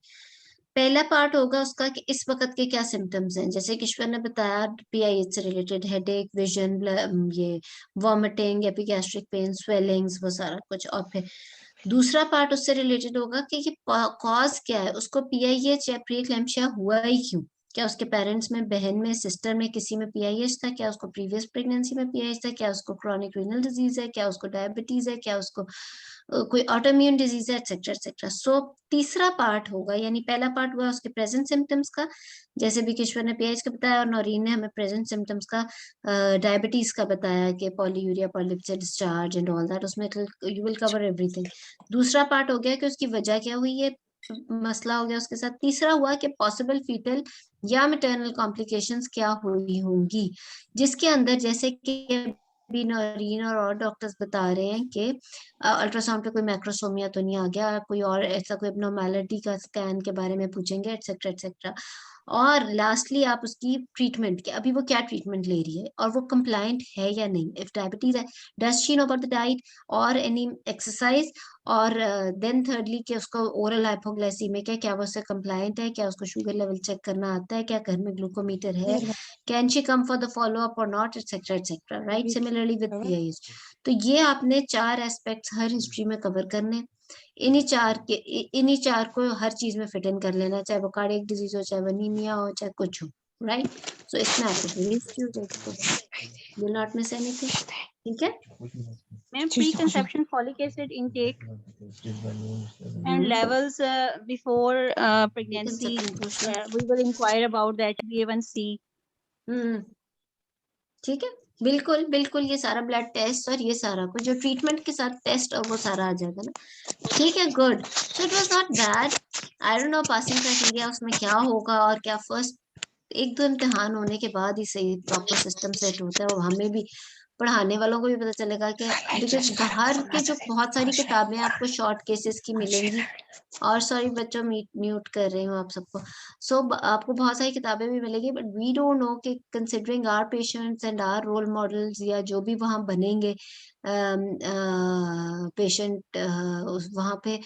पहला पार्ट होगा उसका कि इस वक्त के क्या सिम्टम्स हैं. जैसे किश्वर ने बताया पीआईएच से रिलेटेड हेडेक, विजन, ये वॉमिटिंग, एपिगैस्ट्रिक पेन, स्वेलिंग्स, वो सारा कुछ. और फिर दूसरा पार्ट उससे रिलेटेड होगा कि कॉज क्या है, उसको पीआईएच या प्रीएक्लेम्पशिया हुआ ही क्यों. क्या उसके पेरेंट्स में, बहन में, सिस्टर में, किसी में PIH था, क्या उसको प्रीवियस प्रेगनेंसी में PIH था, क्या उसको क्रॉनिक रीनल डिजीज है, क्या उसको डायबिटीज है, क्या उसको कोई ऑटोइम्यून डिजीज है, एक्सेट्रा एक्सेट्रा। सो तीसरा पार्ट होगा, यानी पहला पार्ट हुआ उसके प्रेजेंट सिम्टम्स का, जैसे भी किश्वर ने PIH का बताया और नौरीन ने हमें प्रेजेंट सिम्टम्स का डायबिटीज का बताया कि polyuria, polydipsia discharge and all that, उसमें यू विल कवर एवरीथिंग। दूसरा पार्ट हो गया कि उसकी वजह क्या हुई है, मसला हो गया उसके साथ। तीसरा हुआ कि पॉसिबल फीटल या मैटरनल कॉम्प्लिकेशंस क्या हुई होंगी, जिसके अंदर जैसे कि अभी नौरीन और डॉक्टर्स बता रहे हैं कि अल्ट्रासाउंड पे कोई मैक्रोसोमिया तो नहीं आ गया, कोई और ऐसा कोई एब्नॉर्मैलिटी का स्कैन के बारे में पूछेंगे, एक्सेट्रा एक्सेट्रा। और लास्टली आप उसकी ट्रीटमेंट के, अभी वो क्या ट्रीटमेंट ले रही है और वो कंप्लायंट है या नहीं। इफ डायबिटीज है, does she know about the diet और एनी एक्सरसाइज, और देन थर्डली कि उसको ओरल हाइपोग्लाइसीमिक है, क्या वो उससे कंप्लायंट है, क्या उसको शुगर लेवल चेक करना आता है, क्या घर में ग्लूकोमीटर है, can she come for the follow up और not, etcetera etcetera, right. Similarly with PIH। तो ये आपने 4 एस्पेक्ट्स हर हिस्ट्री में कवर करने, इन्हीं चार को हर चीज में फिट इन कर लेना, चाहे वो कार्डियक डिजीज हो, चाहे वो अनीमिया हो, चाहे कुछ हो, राइट। सो इसमें आपको पूरी हिस्ट्री हो जाएगी, विल नॉट मिस एनीथिंग, ठीक है। Ma'am, pre-conception folic acid intake and levels before pregnancy. We will inquire about that HbA1c. ठीक है, बिल्कुल बिल्कुल, ये सारा ब्लड टेस्ट और ये सारा कुछ जो ट्रीटमेंट के साथ टेस्ट और वो सारा आ जाएगा ना, ठीक है, good. So it was not bad. I don't no passing criteria उसमें क्या होगा और क्या फर्स्ट 1-2 इम्तिहान होने के बाद ही सही प्रॉपर सिस्टम सेट होता है, और हमें भी पढ़ाने वालों को भी पता चलेगा कि, बिकॉज बाहर के जो बहुत सारी किताबें आपको शॉर्ट केसेस की मिलेंगी, और सॉरी बच्चों म्यूट कर रही हूँ आप सबको। सो आपको बहुत सारी किताबें भी मिलेगी, बट वी डोंट नो कि considering our patients and our role models या जो भी वहां बनेंगे पेशेंट वहां पे,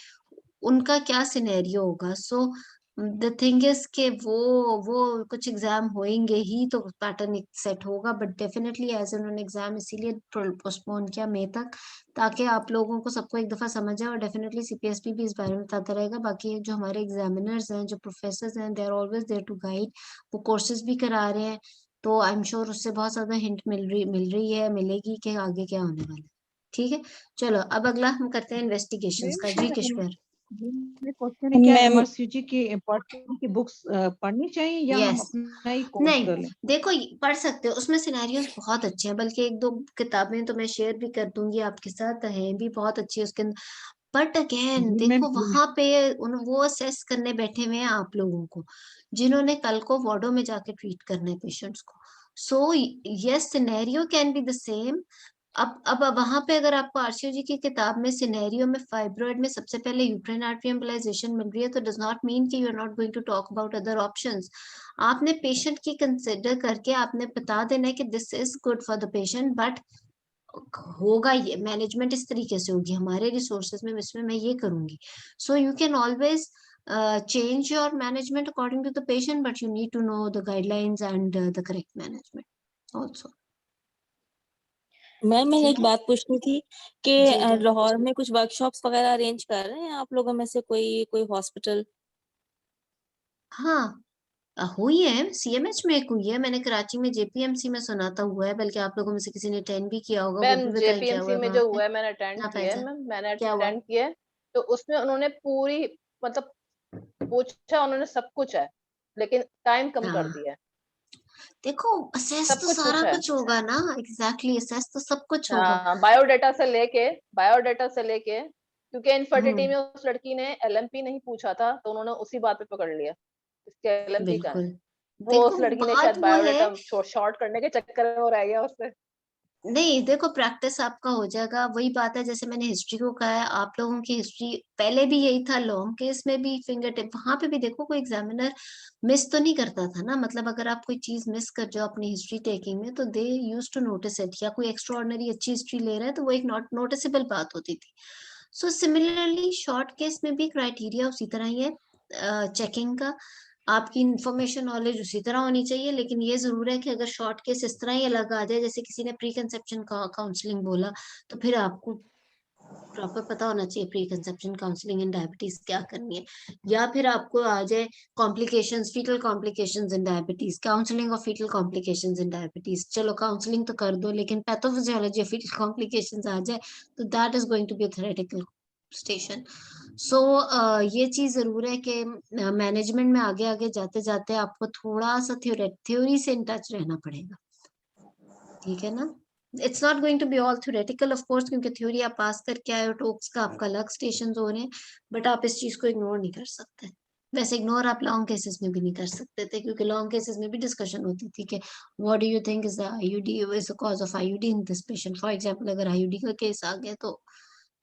उनका क्या सिनेरियो होगा। सो द थिंग इज के वो कुछ एग्जाम होंगे ही तो पैटर्न सेट होगा, but definitely as an exam इसीलिए पोस्टपोन किया मई तक, ताकि आप लोगों को सबको एक दफा समझ आए, और डेफिनेटली CPSP भी इस बारे में बताता रहेगा। बाकी जो हमारे एग्जामिनर्स हैं, जो प्रोफेसर हैं, they are always there to guide, वो कोर्सेज भी करा रहे हैं, तो आई एम श्योर उससे बहुत ज्यादा हिंट मिल रही है, मिलेगी कि आगे क्या होने वाला है, ठीक है। चलो अब अगला हम करते हैं इन्वेस्टिगेशंस का। जी किश्वर। क्वेश्चन है, क्या मैम MRCG की पर्सन की बुक्स पढ़नी चाहिए या हम यस, अपना ही कोर्स नहीं कर लें? देखो पढ़ सकते हो, उसमें सिनेरियोज बहुत अच्छे हैं, बल्कि 1-2 किताबें तो मैं शेयर भी कर दूंगी आपके साथ, हैं भी बहुत अच्छी उसके अंदर। बट अगेन जी मैम, देखो वहां पे वो असेस करने बैठे हुए हैं आप लोगों को, जिन्होंने कल को वार्डों में जाके ट्रीट करने पेशेंट्स को। So yes, scenario can be the same. अब वहां पे अगर आपको RCOG की किताब में सिनेरियो में फाइब्रॉइड में सबसे पहले यूट्राइन आर्टरी एम्बोलाइजेशन मिल रही है, तो डज नॉट मीन कि you are not going to talk about other options. आपने पेशेंट की कंसिडर करके आपने बता देना है कि this is good for the patient, but होगा ये मैनेजमेंट इस तरीके से होगी, हमारे रिसोर्सेज में इसमें मैं ये करूंगी। सो you can always change your management according to the patient, but you need to know the guidelines and the correct management also. Ma'am मैंने एक ठीक है, बात पूछनी थी कि जी डॉक्टर। लाहौर में कुछ वर्कशॉप्स वगैरह अरेंज कर रहे हैं आप लोगों में से कोई हॉस्पिटल? हाँ, हुई है, CMH में एक हुई है, मैंने कराची में JPMC में सुना था हुआ है, बल्कि आप लोगों में से किसी ने अटेंड भी किया होगा, वो मैम भी बताएं क्या हुआ JPMC है में वहां जो पे। हुआ है मैंने अटेंड हाँ किया है, फैजा, मैम मैंने क्या हुआ? अटेंड किया है, तो उसमें उन्होंने पूरी मतलब पूछा उन्होंने सब कुछ है, लेकिन टाइम कम कर हाँ दिया है, देखो, असेस सब तो कुछ सारा पूछा है। कुछ होगा ना, एग्जैक्टली असेस तो सब कुछ होगा। हाँ, बायोडाटा से लेके क्योंकि इनफर्टिलिटी में उस लड़की ने LMP नहीं पूछा था, तो उन्होंने उसी बात पे पकड़ लिया, इसके LMP का है। बिल्कुल, वो देखो उस लड़की ने बात शायद वो है, बायोडाटा शॉर्ट करने के चक्कर में वो रह गया उससे। नहीं देखो प्रैक्टिस आपका हो जाएगा, वही बात है जैसे मैंने हिस्ट्री को कहा है, आप लोगों की हिस्ट्री पहले भी यही था, लॉन्ग केस में भी फिंगर टिप, वहां पे भी देखो कोई एग्जामिनर मिस तो नहीं करता था ना, मतलब अगर आप कोई चीज मिस कर जाओ अपनी हिस्ट्री टेकिंग में, तो दे यूज टू नोटिस इट, या कोई एक्स्ट्रा ऑर्डिनरी अच्छी हिस्ट्री ले रहा है तो वो एक नोटिसेबल बात होती थी। सो सिमिलरली शॉर्ट केस में भी क्राइटेरिया उसी तरह ही है चेकिंग का, आपकी इंफॉर्मेशन नॉलेज उसी तरह होनी चाहिए, लेकिन ये जरूर है कि अगर शॉर्ट केस इस तरह ही अलग आ जाए, जैसे किसी ने प्री कंसेप्शन का काउंसलिंग बोला, तो फिर आपको प्रॉपर पता होना चाहिए pre conception counselling in diabetes क्या करनी है, या फिर आपको आ जाए complications, fetal complications in diabetes, counselling of fetal complications in diabetes. चलो काउंसलिंग तो कर दो, लेकिन पैथोफिजियोलॉजी ऑफ फीटल कॉम्प्लिकेशंस आ जाए तो that is going to be theoretical station. So ये चीज जरूर है कि मैनेजमेंट में आगे आगे जाते जाते आपको थोड़ा सा थ्योरी से इन टच रहना पड़ेगा, ठीक है ना। It's not going to be all theoretical of course, क्योंकि थ्योरी आप पास करके आए हो, टॉक्स का आपका अलग स्टेशन हो रहे हैं, बट आप इस चीज को इग्नोर नहीं कर सकते। वैसे इग्नोर आप लॉन्ग केसेस में भी नहीं कर सकते थे, क्योंकि लॉन्ग केसेस में भी डिस्कशन होती थी कि what do you think is the IUD is the cause of IUD in this patient. For example अगर आईयूडी का केस आ गया तो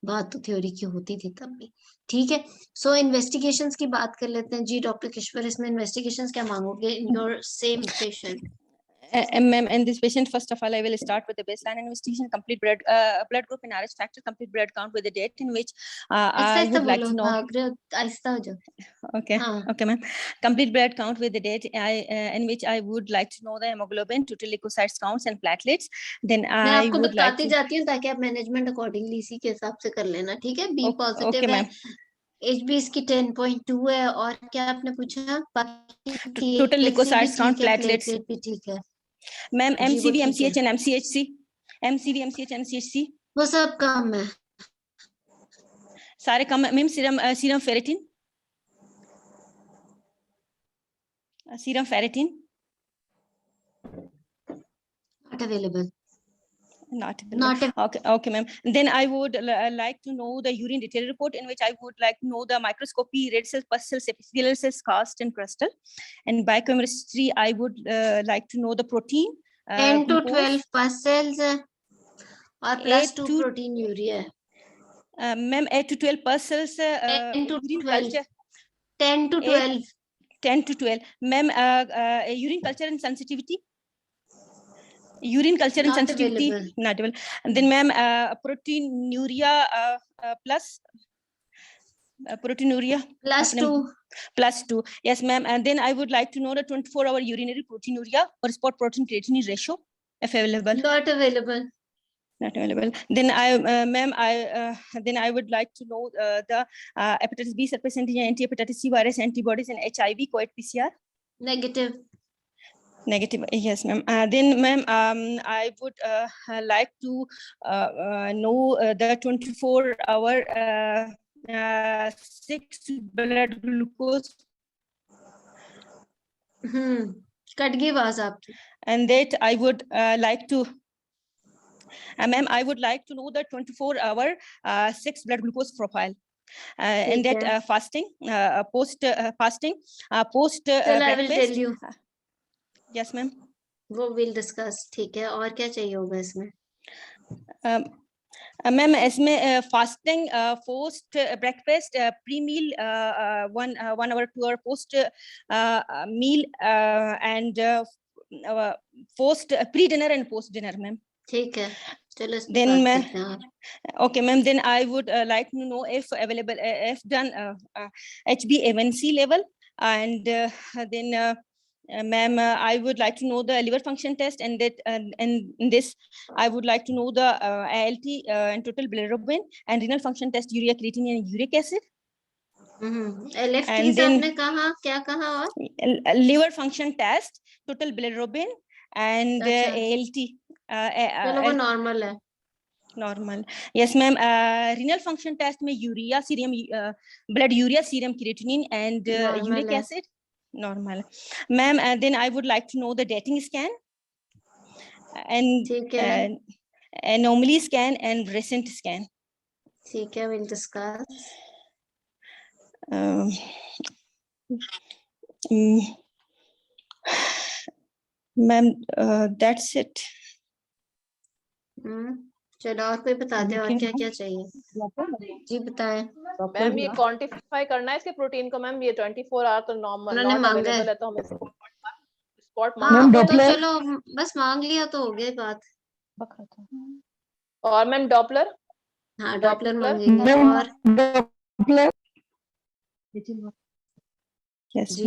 बात तो थ्योरी की होती थी तब भी, ठीक है। सो इन्वेस्टिगेशंस की बात कर लेते हैं जी। डॉक्टर किश्वर, इसमें इन्वेस्टिगेशंस क्या मांगोगे in your same patient? Ma'am, in this patient, first of all, I will start with the baseline investigation, complete blood group and RH factor, complete blood count with the date in which I would like to know. आहिस्ता हो जाओ। Okay, हाँ। okay, ma'am. Complete blood count with the date in which I would like to know the hemoglobin, total leukocytes counts and platelets. Then मैं I आपको would like बताती to. जाती हूँ ताकि आप मैनेजमेंट अकॉर्डिंगली इसी के हिसाब से कर लेना, ठीक है। बी पॉजिटिव Okay, है, ma'am. HB इसकी 10.2 है, और क्या आपने पूछा? बाकी Total TLC भी leukocytes count, ठीक है, platelets. प्लेटलेट भी ठीक है। Ma'am, जी, वो MCV, ठीक है। MCH and MCHC. MCV, MCH and MCHC. वो सब कम है। सारे कम। Ma'am serum ferritin, serum ferritin Not available. not Not okay, okay, ma'am. Then I would like to know the urine detail report, in which I would like to know the microscopy, red cells, pus cells, epithelial cells, cast and crustal. And biochemistry, I would like to know the protein, 10 to glucose, 12 pus cells और +2 to- protein urea है। ma'am, 8 to 12 pus cells, 10 to urine 12. culture, 10 to 12. 10 to 12. Ma'am, urine culture and sensitivity. Urine culture and Not sensitivity available. not available. And then, ma'am, proteinuria plus proteinuria +2. +2. Yes, ma'am. And then I would like to know the 24-hour urinary proteinuria or spot protein creatinine ratio, if available. Not available. Not available. Then ma'am, then I would like to know the hepatitis B surface antigen, anti-hepatitis C virus antibodies, and HIV COVID PCR. Negative. Negative, yes, ma'am. Then, ma'am, I would like to know the 24-hour 6 blood glucose. Cut गई आवाज आपकी। And that I would like to, ma'am, I would like to know the 24-hour 6 blood glucose profile. And that fasting, post fasting, post. Still I will tell you. Yes, ma'am. वो will discuss, ठीक है। और क्या चाहिए होगा इसमें? Ma'am इसमें fasting, post breakfast, pre meal, 1 hour 2 hour post meal, and post pre dinner and post dinner, ma'am. ठीक है, चलो इस पे Then बात मैं करते हैं। Okay, ma'am. Then I would like to know if available, if done HbA1c level, and then ma'am, I would like to know the liver function test, and that and in this I would like to know the ALT and total bilirubin, and renal function test, urea creatinine and uric acid. LFTs आपने कहा, क्या कहा? और liver function test, total bilirubin and ALT. चलो वो normal है। Normal, yes ma'am. Renal function test में urea serum, blood urea serum creatinine and uric acid normal, ma'am. Then I would like to know the dating scan and anomaly scan and recent scan. ठीक है, will discuss. Ma'am that's it. चलो और कोई बता दे और क्या क्या चाहिए? जी बताएं। मैम ये क्वांटिफाई करना है इसके प्रोटीन को। मैम ये 24 आवर तो नॉर्मल नॉट अवेलेबल है, तो हम स्पॉट मांग तो चलो बस मांग लिया तो हो गई बात। और मैम डॉपलर, हाँ डॉपलर मांगेंगे। और Doppler, yes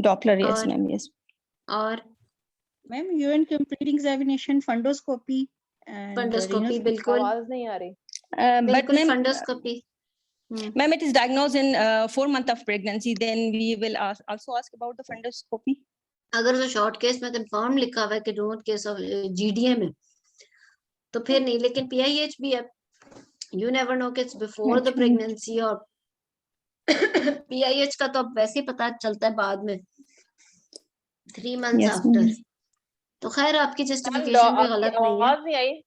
Doppler, yes ma'am, yes. और ma'am urine complete examination, fundoscopy, fundoscopy बिल्कुल। आवाज नहीं आ रही। But बिल्कुल ma'am, fundoscopy ma'am, it is diagnosed in 4 months of pregnancy. Then we will also ask about the fundoscopy. अगर जो short case में कंफर्म लिखा हुआ है कि डोंट केस ऑफ GDM है तो फिर नहीं, लेकिन PIH भी है, यू नेवर नो कि इट्स बिफोर द प्रेगनेंसी, और PIH का तो अब वैसे ही पता चलता है बाद में 3 months Yes, आफ्टर। ma'am. तो खैर आपकी मैम जस्टिफिकेशन भी आपकी गलत नहीं है। आवाज नहीं आई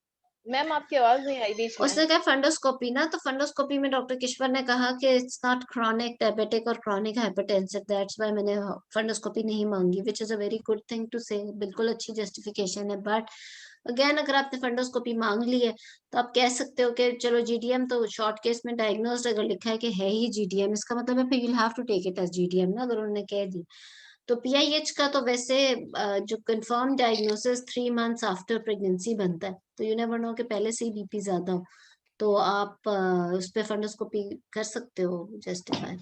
मैम, आपकी आवाज नहीं आई बीच में। उसने कहा फंडोस्कोपी ना, तो फंडोस्कोपी में डॉक्टर किश्वर ने कहा कि इट्स नॉट क्रॉनिक डायबिटिक और क्रॉनिक हाइपरटेंसिव, दैट्स व्हाई मैंने फंडोस्कोपी नहीं मांगी, which is a very good thing to say, बिल्कुल अच्छी जस्टिफिकेशन है। बट अगेन अगर आपने फंडोस्कोपी मांग ली है तो आप कह सकते हो कि चलो GDM तो शॉर्ट केस में डायग्नोस्ड अगर लिखा है कि है ही GDM, इसका मतलब है फिर you have to take it as GDM ना, अगर उन्होंने कह दी। तो PIH का तो वैसे जो confirm diagnosis 3 months after pregnancy बनता है, तो यू नेवर नो कि पहले से ही BP ज्यादा हो, तो आप उस पे फंडोस्कोपी कर सकते हो जस्टिफाई।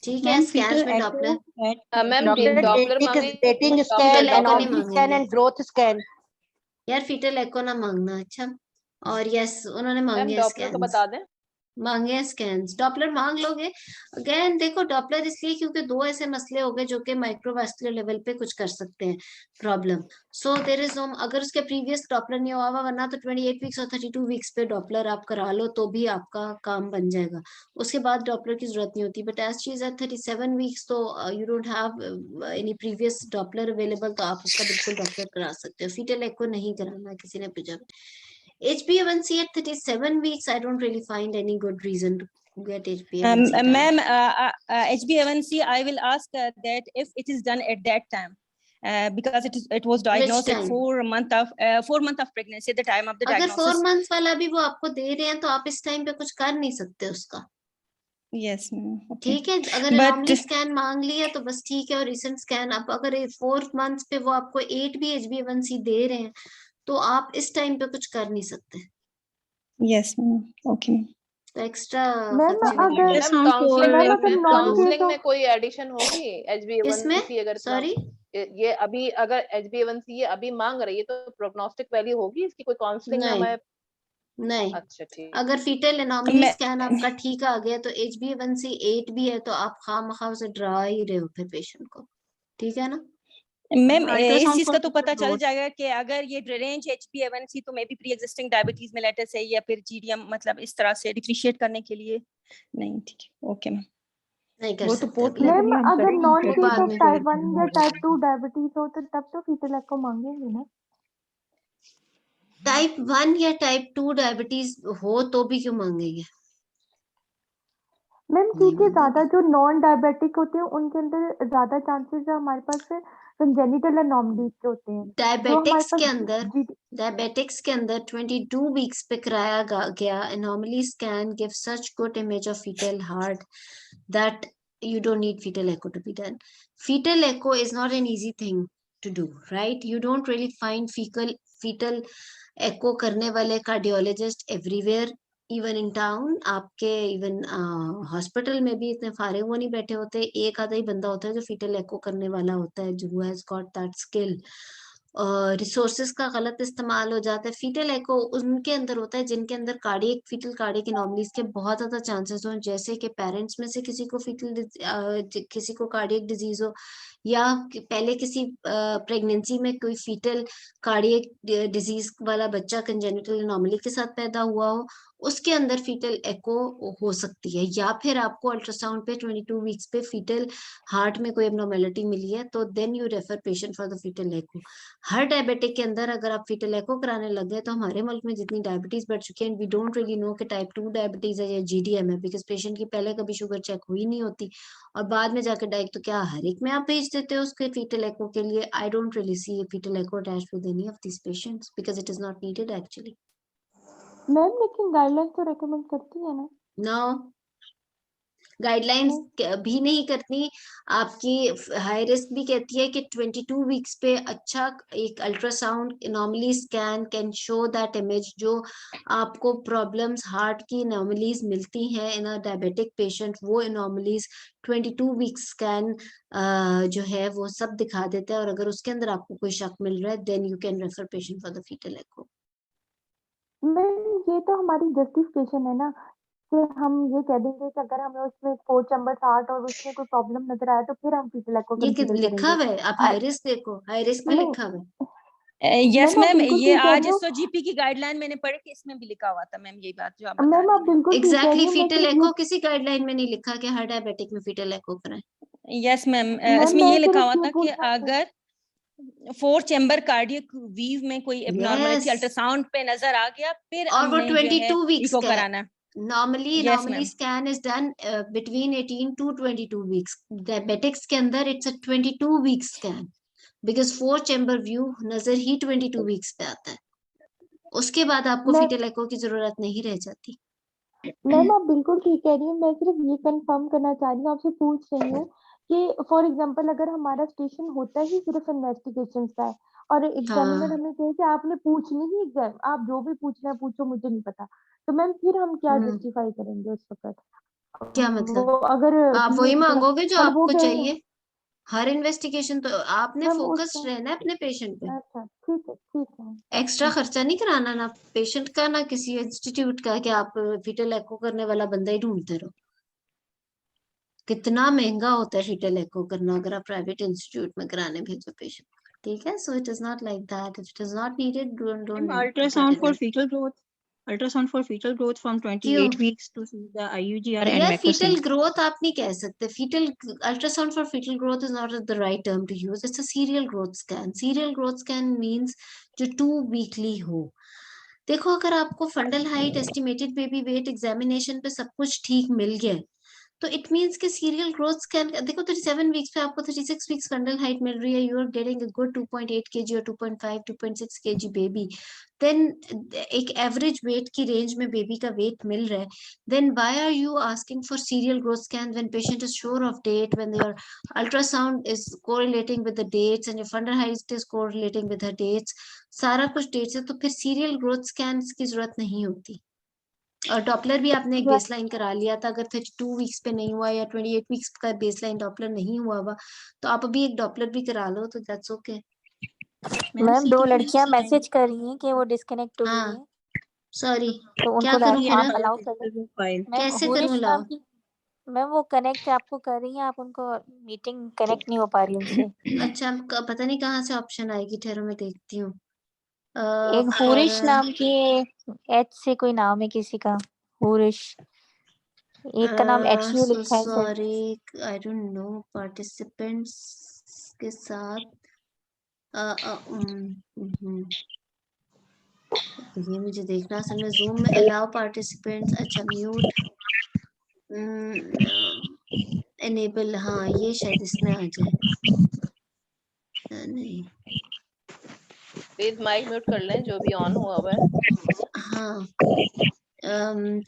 ठीक है, Ma'am, स्कैन fetal में echo Doppler, at ma'am doctor Doppler dating मांगेंगे, dating Doppler scan fetal and echo नहीं ऑब्वी स्कैन मांगेंगे एंड ग्रोथ स्कैन। यार फीटल एको ना मांगना। अच्छा, और यस उन्होंने मैम मांगे डॉपलर का स्कैन, बता दें। मांगे हैं स्कैन्स, डॉपलर मांग लोगे। अगेन देखो डॉपलर इसलिए क्योंकि 2 ऐसे मसले हो गए जो कि माइक्रोवास्कुलर लेवल पे कुछ कर सकते हैं प्रॉब्लम। सो देयर इज अगर उसके प्रीवियस डॉपलर नहीं हुआ हुआ, वरना तो 28 वीक्स और 32 वीक्स पे डॉपलर आप करा लो तो भी आपका काम बन जाएगा, उसके बाद डॉपलर की जरूरत नहीं होती। But as she is at 37 weeks तो you don't have any previous Doppler available, तो आप उसका बिल्कुल डॉपलर करा सकते हो। फीटल एको नहीं कराना, किसी ने पूछा। HbA1c at 37 weeks, I don't really find any good reason to get HbA1c done. Ma'am, HbA1c, I will ask that if it is done at that time, because it was diagnosed at time? 4 month of pregnancy at the time of the अगर 4 diagnosis. months वाला भी वो आपको दे रहे हैं तो आप इस टाइम पे कुछ कर नहीं सकते उसका। Yes, ma'am. Okay. ठीक है, अगर But एनॉमली स्कैन मांग लिया तो बस ठीक है, और रिसेंट स्कैन आप अगर 4 months पे वो आपको 8 भी HbA1c दे रहे हैं तो आप इस टाइम पे कुछ कर नहीं सकते। yes, ma'am. Okay. तो एक्स्ट्रा मैम खर्चे अगर भी मैम काउंसलिंग मैम में अगर मैम नॉन काउंसलिंग केस में कोई एडिशन होगी इसमें, HbA1c अगर सॉरी ये अभी अगर HbA1c ये अभी मांग रही है तो प्रोग्नोस्टिक वैल्यू होगी इसकी, कोई काउंसलिंग में नहीं हमें। नहीं, अच्छा ठीक। अगर फीटल एनॉमली मैं स्कैन आपका ठीक आ गया तो HbA1c 8 भी है तो आप खामखा उसे डरा ही रहे हो फिर पेशेंट को, ठीक है ना। मैम इस अल्ट्रासाउंड चीज का तो को पता चल ग्रोथ जाएगा कि अगर ये रेंज HbA1c तो may be pre existing diabetes में लेटर से या फिर GDM, मतलब इस तरह से डिफरेंशिएट करने के लिए नहीं। ठीक है, ओके मैम। नहीं कर वो तो सकते पोस्ट अभी, मैम लेवली हम अगर करेंगे नॉन वो केस बाद ऑफ में। टाइप 1 या टाइप 2 डायबिटीज हो तो तब तो फीटल एको मांगेंगे ना। टाइप 1 या टाइप 2 डायबिटीज हो तो भी क्यों मांगेंगे, मैम नहीं क्योंकि ज्यादा मांगेंगे। जो नॉन डायबिटिक होते हैं उनके अंदर ज्यादा चांसेस है हमारे पास कंजेनिटल एनॉमलीज के होते हैं जो हमारे डायबिटिक्स पास के अंदर, डायबिटिक्स के अंदर 22 वीक्स पे कराया गया anomaly scan give such good image of fetal heart that you don't need fetal echo to be done. Fetal echo is not an easy thing to do, right? You don't really find fetal echo करने वाले cardiologist everywhere, even in town. आपके even hospital में भी इतने फारे वो नहीं बैठे होते, एक आधा ही बंदा होता है जो फीटल echo करने वाला होता है, जो has got that skill. Resources का गलत इस्तेमाल हो जाता है। फीटल एको उनके अंदर होता है जिनके अंदर कार्डियक फीटल कार्डियक एनॉमलीज के बहुत ज्यादा चांसेस हो, जैसे कि पेरेंट्स में से किसी को किसी को कार्डियक डिजीज हो, या पहले किसी प्रेगनेंसी में कोई फीटल कार्डियक डिजीज वाला बच्चा कंजेनिटल एनॉमली के साथ पैदा हुआ हो, उसके अंदर फीटल एको हो सकती है। या फिर आपको अल्ट्रासाउंड पे 22 वीक्स पे फीटल हार्ट में कोई एब्नॉर्मेलिटी मिली है तो then you refer patient for the fetal echo. हर डायबिटिक के अंदर अगर आप फीटल एको कराने लग गए तो हमारे मुल्क में जितनी डायबिटीज बढ़ चुकी है, वी डोंट रियली नो कि टाइप 2 डायबिटीज है या GDM है, बिकॉज पेशेंट की पहले कभी शुगर चेक हुई नहीं होती और बाद में जाकर डाइक, तो क्या हर एक में आप भेज देते हो उसके फीटल एको के लिए? I don't really see fetal echo attached with any of this patients because it is not needed actually. Ma'am लेकिन गाइडलाइन तो रेकमेंड करती है ना। नो, गाइडलाइंस भी नहीं करती, आपकी हाई रिस्क भी कहती है कि 22 वीक्स पे अच्छा एक ultrasound anomaly scan can show that image, जो आपको प्रॉब्लम्स हार्ट की एनॉमलीज मिलती हैं इन अ डायबिटिक पेशेंट, वो एनॉमलीज 22 वीक्स स्कैन जो है वो सब दिखा देता है। और अगर उसके अंदर आपको कोई शक मिल रहा है then you can refer patient for the fetal echo. Ma'am ये तो हमारी जस्टिफिकेशन है ना कि हम ये कह देंगे कि अगर हमें उसमें 4 चैम्बर 60 और उसमें कोई प्रॉब्लम नजर आया तो फिर हम फीटल एको ये कंसीडर लिखा करेंगे। हुआ है, आप हाई रिस्क देखो, हाई रिस्क में नहीं लिखा हुआ है। यस मैम आप मैम, बिल्कुल ये ठीक कह आज रही हो। SOGP की गाइडलाइन मैंने पढ़ी कि इसमें भी लिखा हुआ था मैम, यही बात जो आप बता मैम आप रही हैं। बिल्कुल ठीक कह एग्जैक्टली रही हो। मैं फीटल सिर्फ एको किसी गाइडलाइन में नहीं लिखा कि हर डायबिटिक में फीटल एको कराएं। यस मैम, मैम इसमें मैं ये लिखा सिर्फ हुआ ये था कि पूछना अगर 4 चैम्बर कार्डियक वीव में कोई एबनॉर्मलिटी यस, अल्ट्रासाउंड पे नजर आ गया, फिर और वो हमने जो है 22 वीक्स इको का है। कराना। Normally yes ma'am, scan is done between 18 to 22 weeks. Diabetics के अंदर it's a 22 week scan, because 4 chamber view नजर ही 22 वीक्स पे आता है। उसके बाद आपको मैं फीटल एको की जरूरत नहीं रह जाती। मैम आप बिल्कुल ठीक कह रही हैं। मैं सिर्फ ये कंफर्म करना चाह रही हूँ, आपसे पूछ रही हूँ कि फॉर एग्जांपल अगर हमारा स्टेशन होता ही सिर्फ इन्वेस्टिगेशन का है और एग्जामिनर हाँ, हमें कहे कि आपने पूछनी ही एग्जाम, आप जो भी पूछना है पूछो, मुझे नहीं पता, तो मैम फिर हम क्या जस्टिफाई करेंगे उस वक्त? क्या वो मतलब? अगर आप वही मांगोगे जो और वो आपको कहेंगे चाहिए। हर इन्वेस्टिगेशन तो आपने मैम फोकस्ड उसका। रहना है अपने पेशेंट पे। अच्छा ठीक है। एक्स्ट्रा खर्चा नहीं कराना, ना पेशेंट का ना किसी इंस्टीट्यूट का, कि आप फीटल एको करने वाला बंदा ही ढूंढते रहो। कितना महंगा होता है फीटल एको करना अगर आप प्राइवेट इंस्टीट्यूट में कराने भेजो पेशेंट। ठीक है, so it is not like that. If it is not needed, don't ultrasound for fetal growth, ultrasound for fetal growth from क्यों 28 weeks to see the IUGR and यार? Fetal macrosync. ग्रोथ आप नहीं कह सकते। Fetal ultrasound for fetal growth is not the right term to use. It's a serial growth scan. Serial growth scan means जो 2 weekly हो। देखो, अगर आपको fundal height, estimated baby weight, examination पे सब कुछ ठीक मिल गया, तो इट मींस कि सीरियल ग्रोथ स्कैन देखो 37 वीक्स पे आपको 36 वीक्स फंडल हाइट मिल रही है, you are getting a good 2.8 kg और 2.5 2.6 kg बेबी, देन एक एवरेज वेट की रेंज में बेबी का वेट मिल रहा है, then why are you asking for serial growth scan when patient is sure of date, when your ultrasound is correlating with the dates and your fundal height is correlating with her dates, सारा कुछ dates है, तो फिर serial growth scans की जरूरत नहीं होती। और डॉपलर भी आपने एक बेसलाइन करा लिया था, अगर 32 वीक्स पे नहीं हुआ या 28 वीक्स का बेसलाइन डॉपलर नहीं हुआ हुआ, तो आप अभी एक डॉपलर भी करा लो, तो दैट्स ओके। मैम 2 लड़कियां मैसेज कर रही हैं कि वो डिस्कनेक्ट हो गई हाँ, हैं, सॉरी, तो क्या उनको करूं फिर? आप अलाउ कर दें। File. मैम कैसे करूं हुरिश लाओ? नाम की मैम वो कनेक्ट आपको कर रही हैं, आप उनको मीटिंग कनेक्ट नहीं हो पा रही उनसे। अच्छा, पता नहीं कहाँ से ऑप्शन आएगी, ठहरो मैं देखती हूँ। एक हुरिश नाम की, एच से कोई नाम है किसी का, हुरिश। एक का नाम HU सो लिखा है शायद। Sorry, I don't no participants के साथ। ये मुझे देखना असल में जूम में अलाउ पार्टिसिपेंट्स। अच्छा, म्यूट एनेबल, हाँ ये शायद इसमें आ जाए। नहीं, प्लीज माइक म्यूट कर लें जो भी ऑन हुआ हुआ है। हाँ,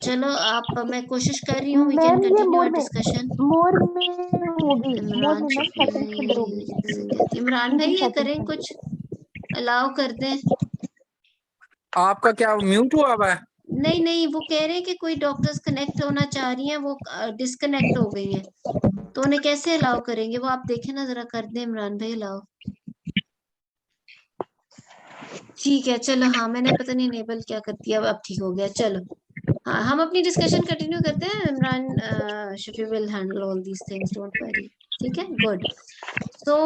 चलो आप, मैं कोशिश कर रही हूँ, वी कैन मैम ये कंटिन्यू मोर आवर में डिस्कशन। होगी, मोर इमरान में मैम सेकंड के अंदर होगी। इमरान भाई, ये 18 करें सेकंड। कुछ, अलाउ कर दें। आपका क्या म्यूट हुआ हुआ है? नहीं नहीं, वो कह रहे हैं कि कोई डॉक्टर्स कनेक्ट होना चाह रही हैं, वो डिस्कनेक्ट हो गई है, तो उन्हें कैसे अलाउ करेंगे वो आप देखें ना जरा, कर दें इमरान भाई अलाउ। ठीक है, चलो, हाँ मैंने पता नहीं इनेबल क्या कर दिया, अब ठीक हो गया। चलो, हाँ हम अपनी डिस्कशन कंटिन्यू करते हैं। Imran Shafi will handle all these things, don't worry. ठीक है, गुड। तो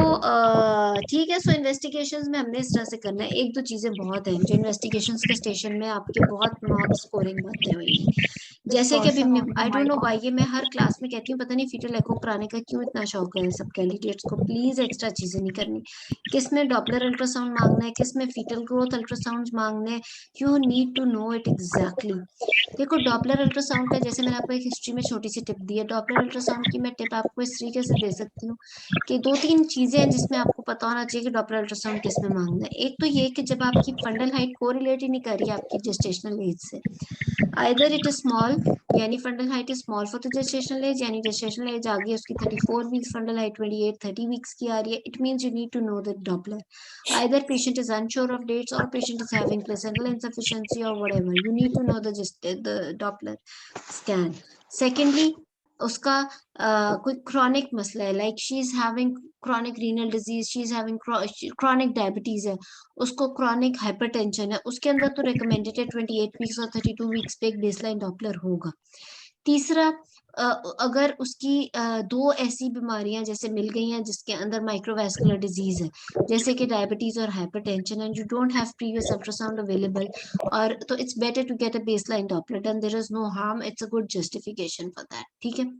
ठीक है, सो इन्वेस्टिगेशंस में हमने इस तरह से करना है। एक दो चीजें बहुत हैं जो इन्वेस्टिगेशंस के स्टेशन में आपके बहुत मार्क्स स्कोरिंग बातें हुई हैं, जैसे कि अभी आई डोंट नो व्हाई, ये मैं हर क्लास में कहती हूँ, पता नहीं फीटल एको कराने का क्यों इतना शौक है सब कैंडिडेट्स को। प्लीज एक्स्ट्रा चीजें नहीं करनी। किस में डॉपलर अल्ट्रासाउंड मांगना है, किस में फीटल ग्रोथ अल्ट्रासाउंड मांगने हैं, you need to know it exactly. देखो, डॉपलर अल्ट्रासाउंड का जैसे मैंने आपको एक हिस्ट्री में छोटी सी टिप दी है, डॉपलर अल्ट्रासाउंड की मैं टिप आपको इस तरीके से दे सकती हूँ कि 2-3 चीजें हैं जिसमें आपको पता होना चाहिए कि डॉपलर अल्ट्रासाउंड किस में मांगना है। एक तो ये कि जब आपकी फंडल हाइट कोरिलेट ही नहीं कर रही आपकी जेस्टेशनल एज से, आइदर इट इज स्मॉल, यानी फंडल height is small for the gestational age, यानी जेस्टेशनल एज आ गई उसकी 34 वीक्स, फंडल हाइट 28-30 वीक्स की आ रही है, it means you need to know the Doppler. Either patient is unsure of dates और patient is having placental insufficiency or whatever, you need to know the Doppler scan. Secondly, उसका कोई chronic मसला है, like she is having chronic renal disease, she is having chronic diabetes है, उसको chronic hypertension है, उसके अंदर तो recommended है 28 weeks और 32 weeks पे एक baseline Doppler होगा। तीसरा, अगर उसकी दो ऐसी बीमारियां जैसे मिल गई हैं जिसके अंदर माइक्रोवास्कुलर डिजीज है, जैसे कि डायबिटीज और hypertension, and you don't have previous ultrasound available, और तो it's better to get a baseline Doppler done, there is no harm, it's a good justification for that. ठीक है,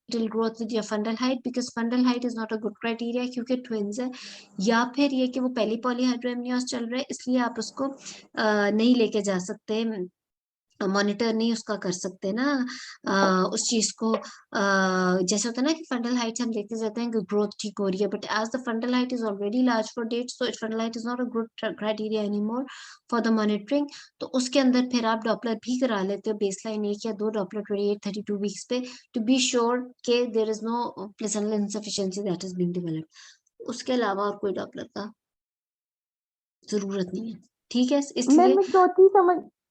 growth with your fundal height, because fundal height is not a good criteria क्योंकि twins है, या फिर ये कि वो पहली पॉलीहाइड्रोएमनियोस चल रहा है, इसलिए आप उसको नहीं लेके जा सकते, मॉनिटर नहीं उसका कर सकते ना, उस चीज को, जैसे होता है ना कि फंडल हाइट हम देखते जाते हैं कि ग्रोथ ठीक हो रही है, but as the fundal height is already large for dates, तो fundal height is not a good criteria anymore for the monitoring. तो उसके अंदर फिर आप डॉपलर भी करा लेते हो, बेसलाइन 1 या 2 डॉपलर 28-32 वीक्स पे, टू बी श्योर के there is no placental insufficiency that is being developed. उसके अलावा और कोई डॉपलर का जरूरत नहीं है। ठीक है, इसलिए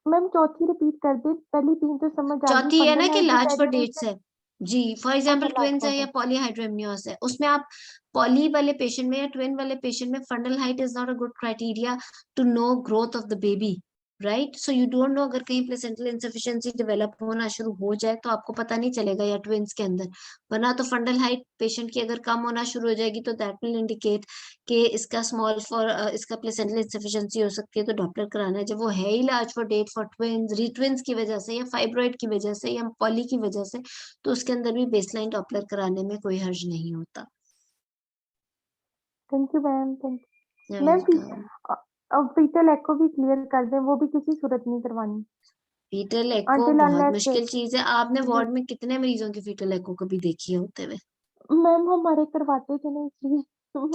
मैम चौथी रिपीट कर दे, पहली 3 तो समझ आ गई। चौथी है ना फंडल कि height large for heredity dates है जी, फॉर एग्जांपल अच्छा, लार्ज ट्विन्स है फॉर या डेट्स। पॉलीहाइड्रोएमनियोस है, उसमें आप पॉली वाले पेशेंट में या ट्विन वाले पेशेंट में fundal height is not a good criteria to know growth of the baby, right? So you don't know, अगर कहीं प्लेसेंटल इंसफिशिएंसी डेवलप होना शुरू हो जाए तो आपको पता नहीं चलेगा, या ट्विन्स के अंदर, वरना तो फंडल हाइट पेशेंट की अगर कम होना शुरू हो जाएगी तो दैट विल इंडिकेट कि इसका स्मॉल फॉर इसका प्लेसेंटल इंसफिशिएंसी हो सकती है, तो डॉपलर कराना है। जब वो है ही large for date for twins, रीट्विन्स की वजह से या फाइब्रॉइड की वजह से या पॉली की वजह से, तो उसके अंदर भी बेसलाइन डॉपलर कराने में कोई हर्ज नहीं होता। Thank you ma'am, thank You're you ma'am. welcome. अब फीटल एको भी क्लियर कर दें, वो भी किसी सूरत नहीं करवानी फीटल एको अंटिल बहुत अनलेस मुश्किल चीज है। आपने वार्ड में कितने मरीजों की फीटल एको कभी देखी है होते हुए? मैम हमारे करवाते थे ना, इसलिए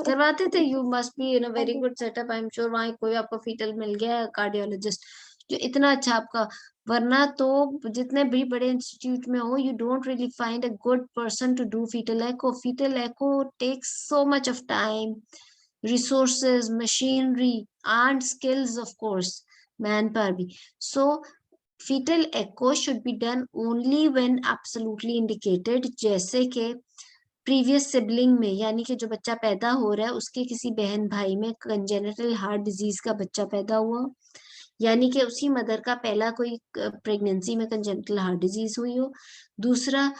करवाते थे? You must be in a very हाँ good setup, I am sure वहां कोई आपको फीटल मिल गया है कार्डियोलॉजिस्ट जो इतना अच्छा आपका, वरना तो जितने भी बड़े इंस्टीट्यूट में हो, you don't really find a good person to do fetal echo. Fetal echo takes so much of time, resources, machinery and skills, of course, manpower bhi. So fetal echo should be done only when absolutely indicated, जैसे कि previous sibling में, यानी कि जो बच्चा पैदा हो रहा है उसके किसी बहन भाई में कंजेनिटल हार्ट डिजीज का बच्चा पैदा हुआ, यानी कि उसी मदर का पहला कोई प्रेगनेंसी में कंजेनिटल हार्ट डिजीज हुई हो, दूसरा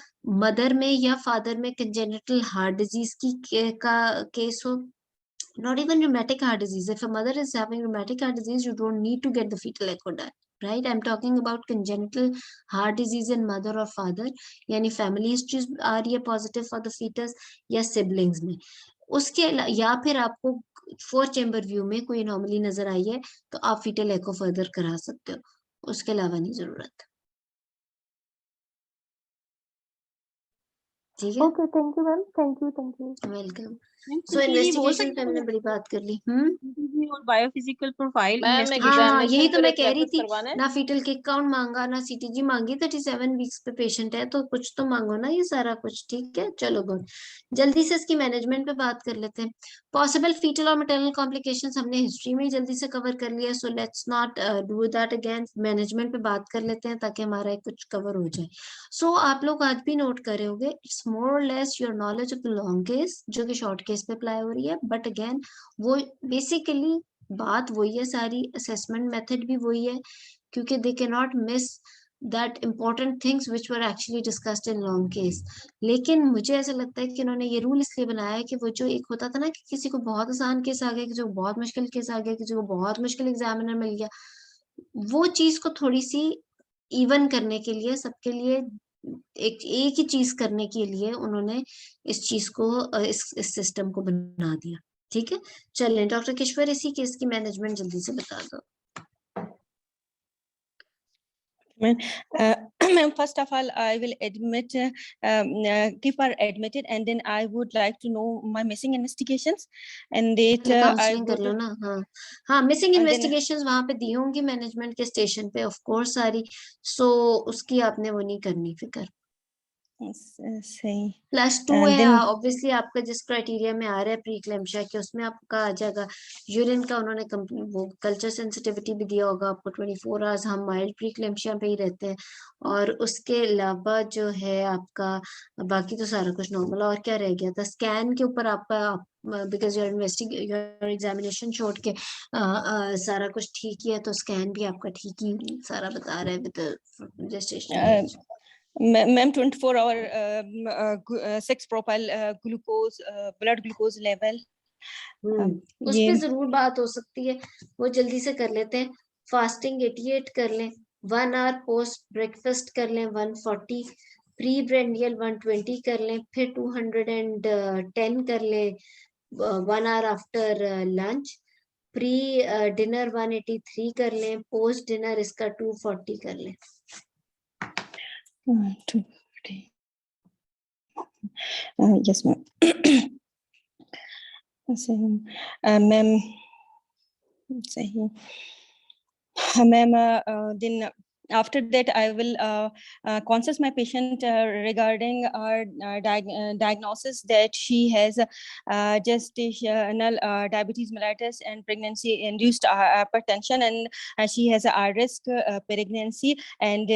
मदर में या फादर में कंजेनिटल हार्ट डिजीज की का केस हो, not even rheumatic heart disease. If a mother is having rheumatic heart disease, you don't need to get the fetal echo done, right? I'm talking about congenital heart disease in mother or father, यानी family histories आ रही है positive for the fetus, या siblings में, उसके या फिर आपको 4 chamber view में कोई अनोमली नजर आई है तो आप फीटल एको फर्दर करा सकते हो, उसके अलावा नहीं जरूरत। ठीक है, okay, thank you ma'am, thank you, thank you, welcome. Ma'am so CTG हो इन्वेस्टिगेशन सकता पे हमने है बड़ी बात कर ली। CTG और बायोफिजिकल प्रोफाइल मैम इन्वेस्टिगेशन। हाँ, यही एग्जामिनेशन तो पे मैं कह रही रेफरेंस थी, करवाना है। ना फीटल किक काउंट मांगा ना सीटीजी मांगी, 37 वीक्स पे पेशेंट है तो कुछ तो मांगो ना, ये सारा कुछ। ठीक है, चलो गुड, जल्दी से इसकी मैनेजमेंट पे बात कर लेते हैं। पॉसिबल फीटल और मैटरनल कॉम्प्लिकेशंस हमने हिस्ट्री में ही जल्दी से कवर कर लिया, so let's not do that again. Management पे बात कर लेते हैं ताकि हमारा कुछ कवर हो जाए। सो आप लोग आज भी नोट करे होगे, इट्स मोर और less your knowledge of the long case जो कि शॉर्ट केस पे अप्लाई हो रही है, बट अगेन वो बेसिकली बात वही है सारी, असेसमेंट मेथड भी वही है, क्योंकि they can not miss that important things which were actually discussed in long case. लेकिन मुझे ऐसा लगता है कि इन्होंने ये रूल इसलिए बनाया है कि वो जो एक होता था ना कि किसी को बहुत आसान केस आ गया, किसी को बहुत मुश्किल केस आ गया, किसी को बहुत मुश्किल एग्जामिनर मिल गया, वो चीज को थोड़ी सी इवन करने के लिए, सबके लिए एक ही चीज करने के लिए उन्होंने इस चीज को इस सिस्टम को बना दिया। ठीक है, चलें डॉक्टर किश्वर, इसी केस की मैनेजमेंट जल्दी से बता दो। Ma'am, first of all, I will admit, keep her admitted, and then I would like to know my missing investigations, and that I counselling go कर लो to, ना। हाँ हाँ, मिसिंग and then इन्वेस्टिगेशंस वहां पे दी होंगी मैनेजमेंट के station पे of course सारी, सो उसकी आपने वो नहीं करनी फिक्र। सही। +2 है। then ऑब्वियसली आपका जिस क्राइटेरिया में आ रहा है प्री क्लेम्शिया के, उसमें आपका आ जाएगा यूरिन का। उन्होंने वो कल्चर सेंसिटिविटी भी दिया होगा आपको 24 आवर्स। हम माइल्ड प्री क्लेम्शिया पे ही रहते हैं। और उसके अलावा जो है आपका बाकी तो सारा कुछ नॉर्मल। और क्या रह गया था स्कैन के ऊपर आपका? बिकॉज योर एग्जामिनेशन शोड के सारा कुछ ठीक ही है, तो स्कैन भी आपका ठीक ही सारा बता रहा है with gestation. Ma'am 24 hour 6 profile glucose blood glucose level उस पे जरूर बात हो सकती है, वो जल्दी से कर लेते हैं। फास्टिंग 88 कर लें, 1 आवर पोस्ट ब्रेकफास्ट कर लें 140, प्री ब्रेंडियल 120 कर लें, फिर 210 कर लें 1 hour after lunch, pre dinner 183 कर लें, पोस्ट डिनर इसका 240 कर लें। 240 yes ma'am. मैम सही ma'am. then after that I will consult my patient regarding our diagnosis that she has gestational diabetes mellitus and pregnancy induced hypertension, and she has a risk pregnancy and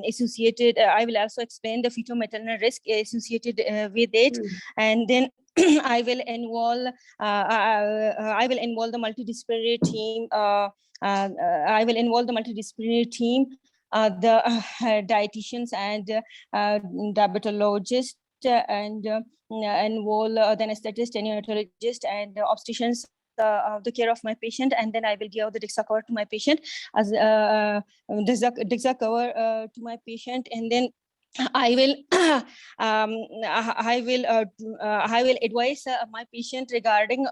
associated I will also explain the fetal-maternal risk associated with it. And then I will involve the multidisciplinary team. I will involve the multidisciplinary team, the dietitians and diabetologists, and involve the anesthetist, neonatologist, and obstetricians of the care of my patient. And then I will give the DIXA cover to my patient as DIXA cover to my patient. And then I will I will advise my patient regarding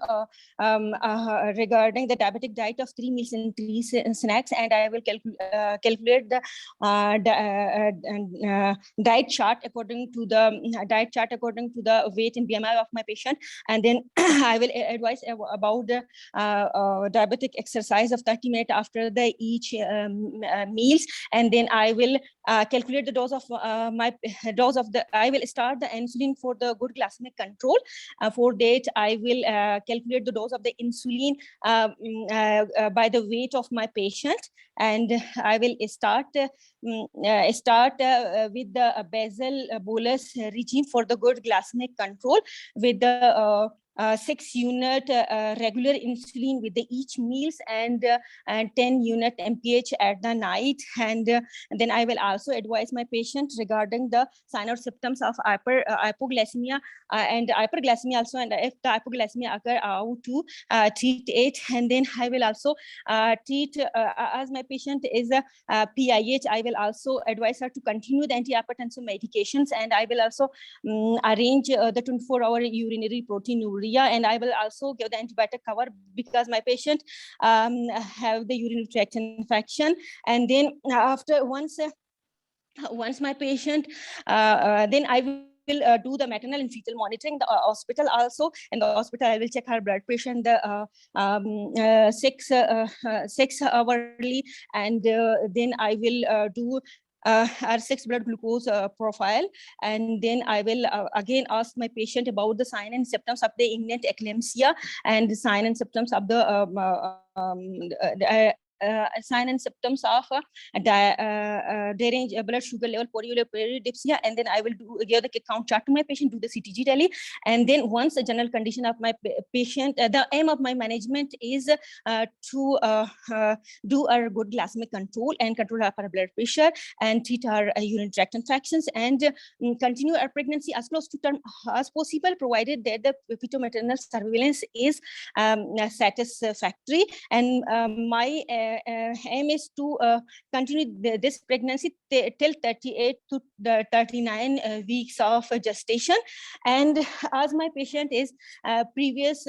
regarding the diabetic diet of 3 meals and 3 snacks, and I will calculate the diet chart according to the weight and BMI of my patient. And then I will advise about the diabetic exercise of 30 minutes after the each meals. And then I will calculate the dose of I will start the insulin for the good glycemic control. For that, I will calculate the dose of the insulin by the weight of my patient, and I will start with the basal bolus regime for the good glycemic control with the 6 unit regular insulin with the each meals, and 10 unit MPH at the night. And then I will also advise my patient regarding the sign or symptoms of hypoglycemia and hyperglycemia also, and if the hypoglycemia occur, how to treat it. And then I will also treat as my patient is a PIH, I will also advise her to continue the antihypertensive medications, and I will also arrange the 24-hour urinary proteinuria, and I will also give the antibiotic cover because my patient have the urinary tract infection. And then after once my patient then I will do the maternal and fetal monitoring in the hospital also. In the hospital, I will check her blood pressure in the 6 hourly, and then I will do our 6 blood glucose profile. And then I will again ask my patient about the sign and symptoms of the imminent eclampsia and the sign and symptoms of the sign and symptoms of deranged blood sugar level, polydipsia. And then I will give the count chart to my patient, do the CTG tally. And then once the general condition of my patient, the aim of my management is to do our good glycemic control and control our blood pressure and treat our urinary tract infections, and continue our pregnancy as close to term as possible, provided that the fetal-maternal surveillance is satisfactory. And my aim is to continue this pregnancy till 38 to 39 weeks of gestation. And as my patient is previous,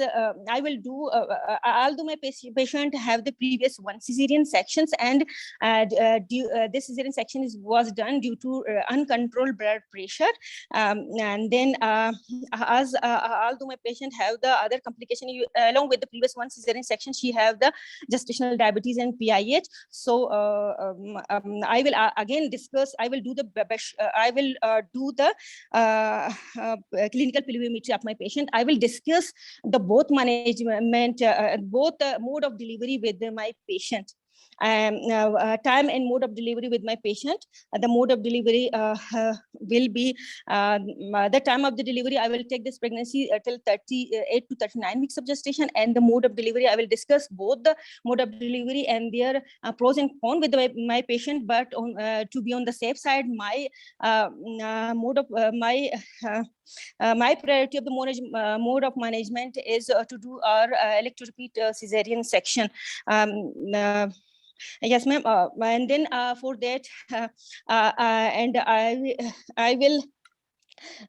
I'll do my patient have the previous 1 cesarean sections, and this cesarean section was done due to uncontrolled blood pressure. And then as although my patient have the other complication along with the previous 1 cesarean section, she have the gestational diabetes and and PIH. So I will again discuss. I will do the clinical polarimetry of my patient. I will discuss the both management, both mode of delivery with my patient. Time and mode of delivery with my patient. The mode of delivery will be the time of the delivery. I will take this pregnancy till 38 to 39 weeks of gestation, and the mode of delivery I will discuss both the mode of delivery and their pros and cons with my patient. But to be on the safe side, my mode of my priority of the mode of management is to do our electrorepeat cesarean section. Yes, ma'am. And then for that, and I will.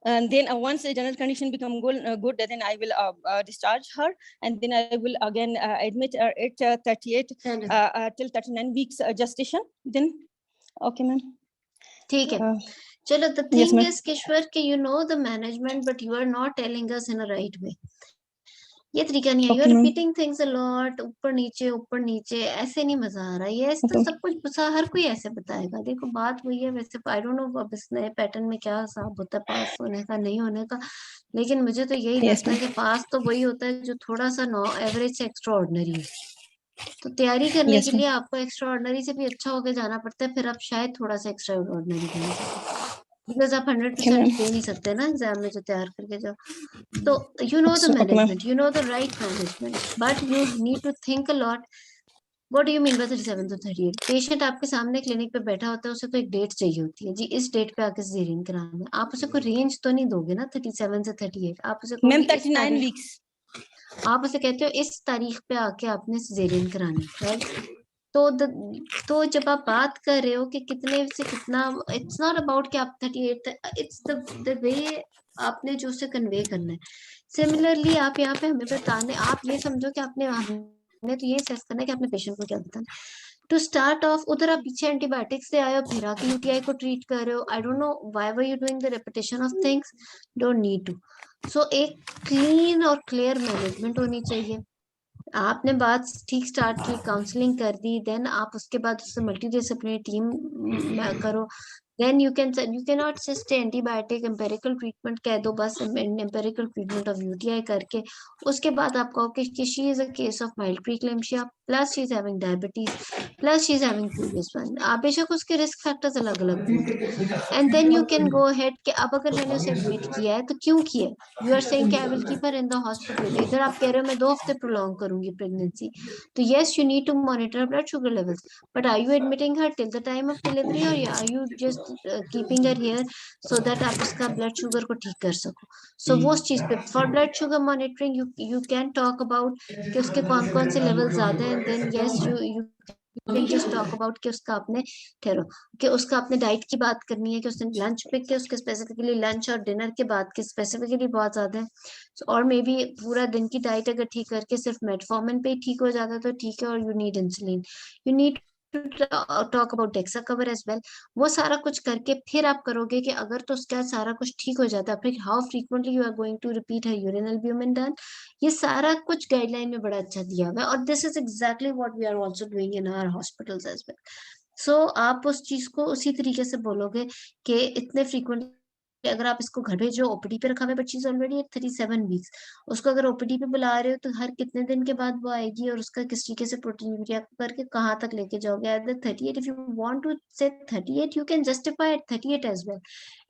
And then once the general condition become good, then I will discharge her, and then I will again admit her at 38 till 39 weeks gestation. Then, okay, ma'am. ठीक है. चलो, the thing is, Kishwar, कि you know the management, but you are not telling us in a right way. ये तरीका नहीं है. You are repeating things a lot, ऊपर नीचे ऐसे नहीं मजा आ रहा. ये तो सब कुछ हर कोई ऐसे बताएगा. देखो बात वही है. वैसे I don't know अब इस नए पैटर्न में क्या हिसाब होता है पास होने का नहीं होने का, लेकिन मुझे तो यही लगता है कि पास तो वही होता है जो थोड़ा सा एवरेज से एक्स्ट्रा ऑर्डिनरी है. तो तैयारी करने के लिए आपको एक्स्ट्रा ऑर्डिनरी से भी अच्छा होकर जाना पड़ता है. फिर आप शायद थोड़ा सा एक्स्ट्रा ऑर्डिनरी करना सकते, बिकॉज आप 100% दे नहीं सकते ना एग्जाम में जो तैयार करके जाओ. तो you know the management, you know the right management, but you need to think a lot. What do you mean by 37 to 38? Patient आपके सामने क्लिनिक पे बैठा होता है, उसे तो एक डेट चाहिए होती है. जी इस डेट पे आके सिजेरियन कराना है. आप उसे कोई रेंज तो नहीं दोगे ना 37 से 38. आप उसे 39 वीक्स. आप उसे कहते हो इस तारीख पे आके आपने सिजेरियन करानी है, राइट? तो जब आप बात कर रहे हो कि कितने से कितना, इट्स नॉट अबाउट कि आप 38, इट्स द वे आपने जो उसे कन्वे करना है. सिमिलरली आप यहाँ पे हमें बताने, आप ये समझो कि हमने तो ये सेस करना है कि आपने पेशेंट को क्या बताना. टू स्टार्ट ऑफ, उधर आप पीछे एंटीबायोटिक्स से आए हो, फिर आके यूटीआई को ट्रीट कर रहे हो. I don't know why were you doing the repetition of things. Don't need to. So एक क्लीन और क्लियर मैनेजमेंट होनी चाहिए. आपने बात ठीक स्टार्ट की, काउंसलिंग कर दी, देन आप उसके बाद उससे मल्टीडिसिप्लिनरी टीम करो. Then you can not just antibiotic empirical treatment कह दो बस, एम्पेरिकल ट्रीटमेंट ऑफ यूटीआई करके उसके बाद आप कहो कि she is a case of mild preeclampsia plus she is having diabetes plus she is having previous one. आप बेशक उसके रिस्क फैक्टर्स अलग अलग बोलते, and then you can go ahead कि अब अगर मैंने उसे एडमिट किया है तो क्यों किया. यू आर सेइंग कि I will keep her in the hospital. इधर आप कह रहे हो मैं 2 हफ्ते प्रोलॉन्ग करूंगी प्रेगनेंसी. तो yes you need to monitor blood sugar levels, but are you admitting her till the time of delivery, और are you just keeping her here so that आप उसका ब्लड शुगर को ठीक कर सको. सो वो उस चीज पे for blood sugar monitoring you can talk about कि उसके कौन कौन से लेवल ज्यादा हैं. Then yes you can just talk about कि उसका आपने ठहरो कि उसका आपने डाइट की बात करनी है कि उसने लंच पिक के उसके स्पेसिफिकली लंच और डिनर के बाद के स्पेसिफिकली बहुत ज्यादा है. और मे बी पूरा दिन की डाइट अगर ठीक करके सिर्फ मेटफॉर्मिन पे ही ठीक हो जाता है तो ठीक है, और you need insulin, you need talk about dexa cover as well. वो सारा कुछ करके फिर आप करोगे कि अगर तो उसका सारा कुछ ठीक हो जाता है, फिर how frequently you are going to repeat her urine albumin done. ये सारा कुछ गाइडलाइन में बड़ा अच्छा दिया हुआ है, और this is exactly what we are also doing in our hospitals as well. So आप उस चीज को उसी तरीके से बोलोगे कि इतने फ्रीक्वेंटली अगर आप इसको घर भेजो, ओपीडी पे रखा हुआ but she is already at 37 weeks, उसको अगर ओपीडी पे बुला रहे हो तो हर कितने दिन के बाद वो आएगी, और उसका किस तरीके से प्रोटीन करके कहाँ तक लेके जाओगे. At the 38, if you want to say 38 you can justify at 38 as well.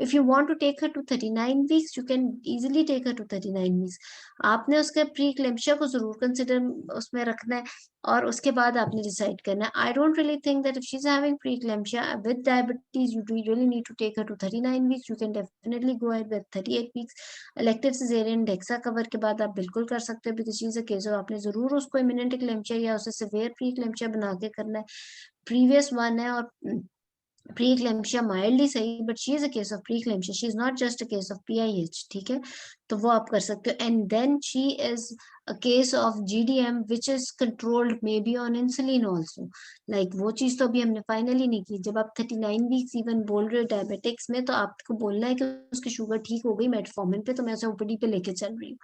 If you want to take her to 39 weeks you can easily take her to 39 weeks. आपने उसके प्रीक्लेम्शिया को जरूर कंसिडर उसमें रखना है, और उसके बाद आपने डिसाइड करना है. I don't really think that if she is having preeclampsia with diabetes you really need to take her to 39 weeks. You can definitely go ahead with 38 weeks. Elective caesarean dexa cover के बाद आप बिल्कुल कर सकते हो, because she is a case of आपने जरूर उसको इमिनेंट क्लेम्शिया या उसे सिवियर प्रीक्लेम्शिया बना के करना है. प्रीवियस वन है और प्रीक्लेम्शिया माइल्डली सही, but she is a case of preeclampsia, she is not just a case of PIH. ठीक है, तो वो आप कर सकते हो. And then she is a case of GDM which is controlled may be on insulin also. Like वो चीज तो अभी हमने फाइनली नहीं की. जब आप 39 वीक्स इवन बोल रहे हो डायबिटिक्स में, तो आपको बोलना है कि उसकी शुगर ठीक हो गई मेटफॉर्मिन पे, तो मैं उसे ओपीडी पे लेके चल रही हूँ.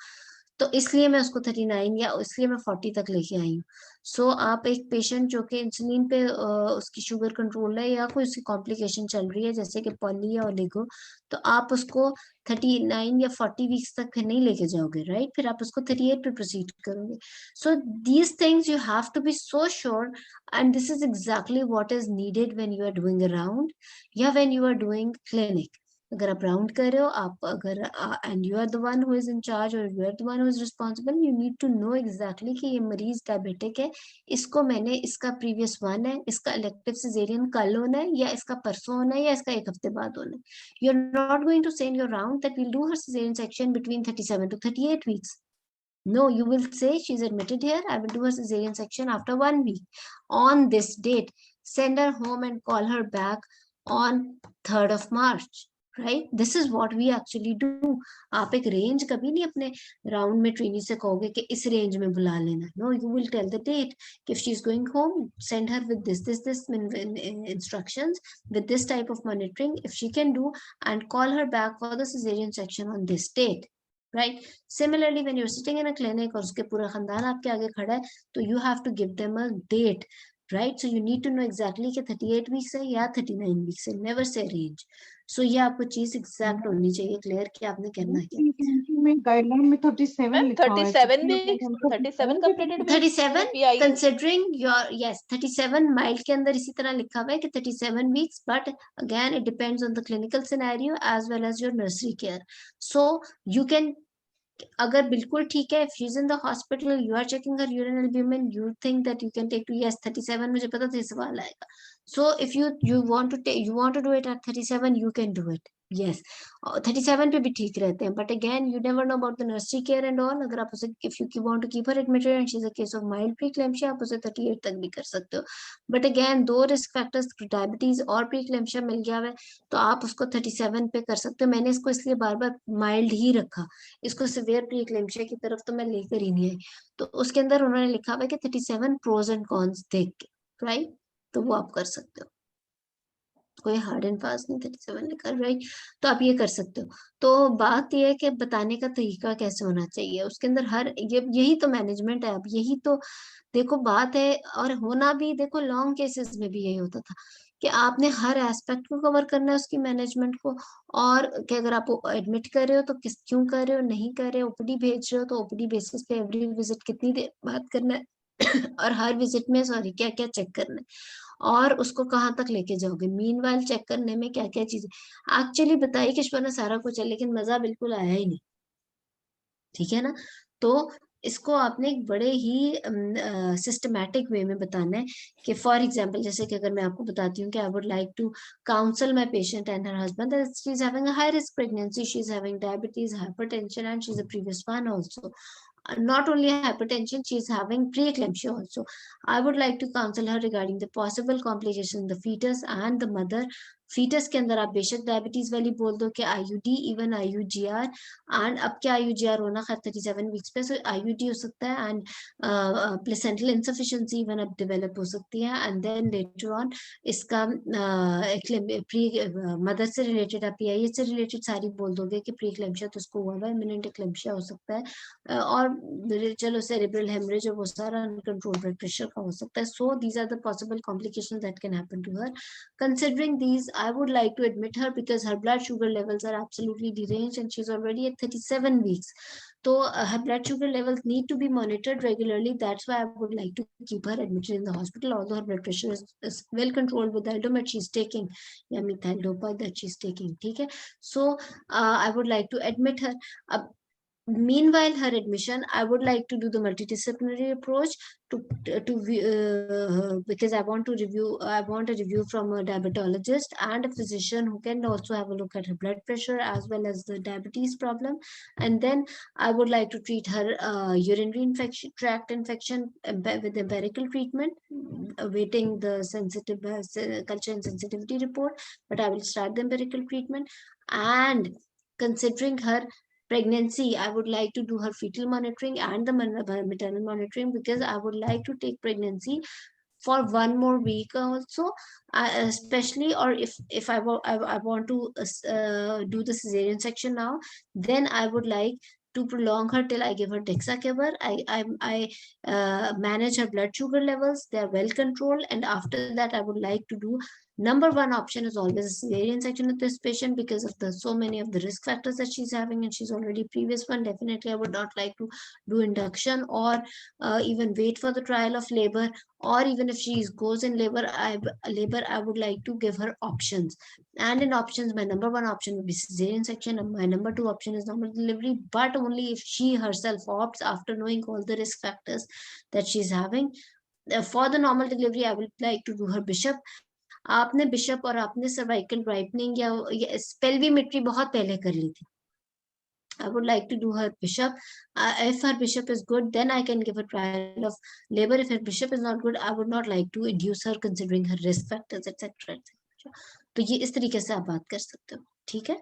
तो इसलिए मैं उसको 39 या इसलिए मैं 40 तक लेके आई हूँ। सो आप एक पेशेंट जो कि इंसुलिन पे उसकी शुगर कंट्रोल है या कोई उसकी कॉम्प्लिकेशन चल रही है जैसे कि पॉली या ओलिगो, तो आप उसको 39 या 40 वीक्स तक फिर नहीं लेके जाओगे, राइट? फिर आप उसको 38 पे प्रोसीड करोगे। So these things you have to be so sure, and this is exactly what is needed when you are doing a round या when you are doing clinic. अगर आप राउंड कर रहे हो, आप अगर and you are the one who is in charge और you are the one who is responsible, you need to know exactly कि ये मरीज डायबिटिक है, इसको मैंने इसका प्रीवियस वन है, इसका इलेक्टिव सिजेरियन कल होना है या इसका परसों होना है या इसका एक हफ्ते बाद होना है। You are not going to say in your round that will do her caesarean section between 37 to 38 weeks. No, you will say she's admitted here, I will do her cesarean section after 1 week on this date. Send her home and call her back on 3rd of March. Right? This is what we actually do. आप एक range कभी नहीं अपने round में trainee से कहोगे कि इस रेंज में बुला लेना. No, you will tell the date. If she's going home, send her with this instructions, with this type of monitoring, if she can do, and call her back for the cesarean section on this date. Right? Similarly, when you're sitting in a clinic और उसके पूरा खानदान आपके आगे खड़ा है, तो you have to give them a date, right? So you need to know exactly कि 38 weeks है या 39 weeks है. Never say range. So ये आपको चीज एग्जैक्ट होनी चाहिए, क्लियर कि आपने करना क्या. में गाइडलाइन में 37 मैम लिखा हुआ है 37 weeks 37 completed weeks 37 PI considering your, yes, 37 mild के अंदर इसी तरह लिखा हुआ है कि 37 weeks, but again it depends on the clinical scenario as well as your nursery care. So you can, अगर बिल्कुल ठीक है, if she's in the hospital, you are checking her urine albumin, you think that you can take to, yes 37, मुझे पता था सवाल आएगा. So if you want to take, you want to do it at 37, you can do it. Yes, 37 पे भी ठीक रहते हैं, but again you never know about the nursery care and all. अगर आप उसे, if you want to keep her admitted and she's a case of mild preeclampsia, आप उसे 38 तक भी कर सकते हो. But again दो risk factors, डायबिटीज और preeclampsia मिल गया है, तो आप उसको 37 पे कर सकते हो. मैंने इसको इसलिए बार बार माइल्ड ही रखा, इसको सिवियर प्रीक्लेम्शिया की तरफ तो मैं लेकर ही नहीं आई. तो उसके अंदर उन्होंने लिखा हुआ है कि 37 प्रोज एंड कॉन्स देख के, राइट? तो वो आप कर सकते हो, कोई हार्ड एंड फास्ट नहीं 37 लिखा, राइट? तो आप ये कर सकते हो. तो बात ये है कि बताने का तरीका कैसे होना चाहिए, उसके अंदर हर यही तो मैनेजमेंट है. अब यही तो देखो बात है, और होना भी देखो लॉन्ग केसेस में भी यही होता था कि आपने हर एस्पेक्ट को कवर करना है उसकी मैनेजमेंट को, और कि अगर आप एडमिट कर रहे हो तो किस क्यों कर रहे हो, नहीं कर रहे हो, ओपीडी भेज रहे हो तो ओपीडी बेसिस पे एवरी विजिट कितनी देर बात करना है और हर विजिट में सॉरी क्या क्या चेक करना है, और उसको कहाँ तक लेके जाओगे. मीनवाइल चेक करने में क्या क्या चीजें एक्चुअली बताई किश्वर ने सारा कुछ है, लेकिन मजा बिल्कुल आया ही नहीं. ठीक है ना? तो इसको आपने एक बड़े ही सिस्टमैटिक वे में बताना है कि फॉर एग्जांपल जैसे कि अगर मैं आपको बताती हूँ कि I would like to counsel my patient and her husband that she is having a high risk pregnancy, she is having diabetes, hypertension and she is a previous one also. Not only hypertension, she is having preeclampsia also. I would like to counsel her regarding the possible complications in the fetus and the mother. Fetus के अंदर आप बेशक diabetes वाली बोल दो कि IUD, even IUGR, and अब क्या आईयूजीआर होना खैर 37 वीक्स पे, सो आईयूडी हो सकता है, एंड प्लेसेंटल इनसफिशिएंसी इवन अब डेवलप हो सकती है, एंड देन लेटर ऑन इसका प्री मदर से रिलेटेड आप पीआईएच से रिलेटेड सारी बोल दोगे कि प्री क्लेम्शिया तो उसको हुआ है, इमिनेंट एक्लेम्शिया हो सकता है, और चलो सेरेब्रल हेमरेज और वो सारा अनकंट्रोल्ड ब्लड प्रेशर का हो सकता है. So these are the possible complications that can happen to her. Considering these, I would like to admit her because her blood sugar levels are absolutely deranged and she's already at 37 weeks. So her blood sugar levels need to be monitored regularly. That's why I would like to keep her admitted in the hospital, although her blood pressure is well controlled with the aldomet she's taking, या methyl dopamine that she's taking. ठीक है? So I would like to admit her. Meanwhile, her admission, I would like to do the multidisciplinary approach to because I want a review from a diabetologist and a physician who can also have a look at her blood pressure as well as the diabetes problem. And then I would like to treat her urinary tract infection with empirical treatment, awaiting the sensitive culture and sensitivity report, but I will start the empirical treatment. And considering her pregnancy, I would like to do her fetal monitoring and the maternal monitoring, because I would like to take pregnancy for 1 more week also, especially, or if I want to do the cesarean section now, then I would like to prolong her till I give her Dexacaber. I manage her blood sugar levels. They are well controlled. And after that, I would like to do, number one option is always a cesarean section with this patient because of the so many of the risk factors that she's having, and she's already previous one. Definitely, I would not like to do induction or even wait for the trial of labor, or even if she goes in labor, I would like to give her options. And in options, my number one option would be cesarean section, and my number two option is normal delivery, but only if she herself opts after knowing all the risk factors that she's having. For the normal delivery, I would like to do her Bishop. आपने bishop और आपने cervical brightening या स्पेल्विमेट्री बहुत पहले कर ली थी. I would like to do her bishop. If her bishop is good, then I can give a trial of labor. If her bishop is not good, I would not like to induce her considering her risk factors, etc. etc. तो ये इस तरीके से आप बात कर सकते हो. ठीक है.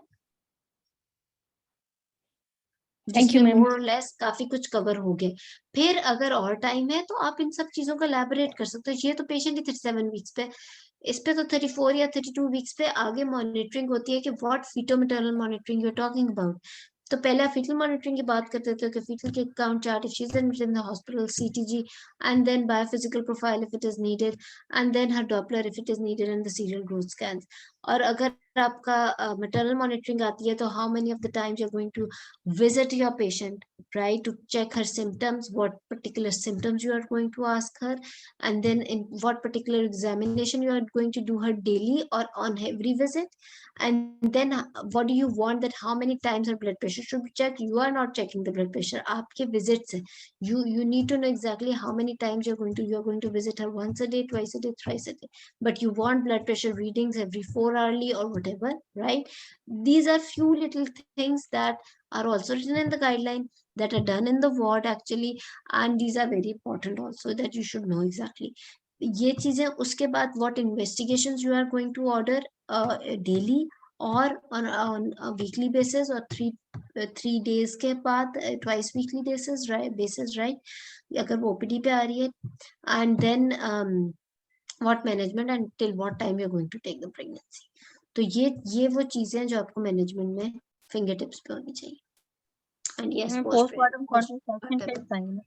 Thank you, ma'am. मोर और लेस काफी कुछ कवर हो गए. फिर अगर और टाइम है तो आप इन सब चीजों का एलैबोरेट कर सकते हो. ये तो पेशेंट ही 37 वीक्स पे, इस पे तो 34 या 32 वीक्स पे आगे मॉनिटरिंग होती है कि what feto maternal monitoring you are talking about. तो पहले आप फीटल मॉनिटरिंग की बात करते थे कि फीटल के count chart, if she is in the hospital, CTG, and then biophysical profile if it is needed, and then her Doppler if it is needed, and the serial growth scans. और अगर आपका maternal monitoring आती है तो how many of the times you are going to visit your patient, right, to check her symptoms, what particular symptoms you are going to ask her, and then in what particular examination you are going to do her daily or on every visit, and then what do you want, that how many times her blood pressure should be checked. You are not checking the blood pressure, aapke visits hai. You need to know exactly how many times you are going to visit her, once a day, twice a day, thrice a day, but you want blood pressure readings every 4 hourly or whatever, right? These are few little things that are also written in the guideline, that are done in the ward actually, and these are very important also, that you should know exactly ये चीजें. उसके बाद what investigations you are going to order daily or on a weekly basis, or 3 days के बाद twice weekly basis, right, अगर वो OPD पे आ रही है, and then what management and till what time you are going to take the pregnancy. तो ये वो चीजें जो आपको मैनेजमेंट में फिंगर टिप्स पे होनी चाहिए. एंड यस, पोस्टमार्टम कॉन्ट्रासेप्शन का टाइम.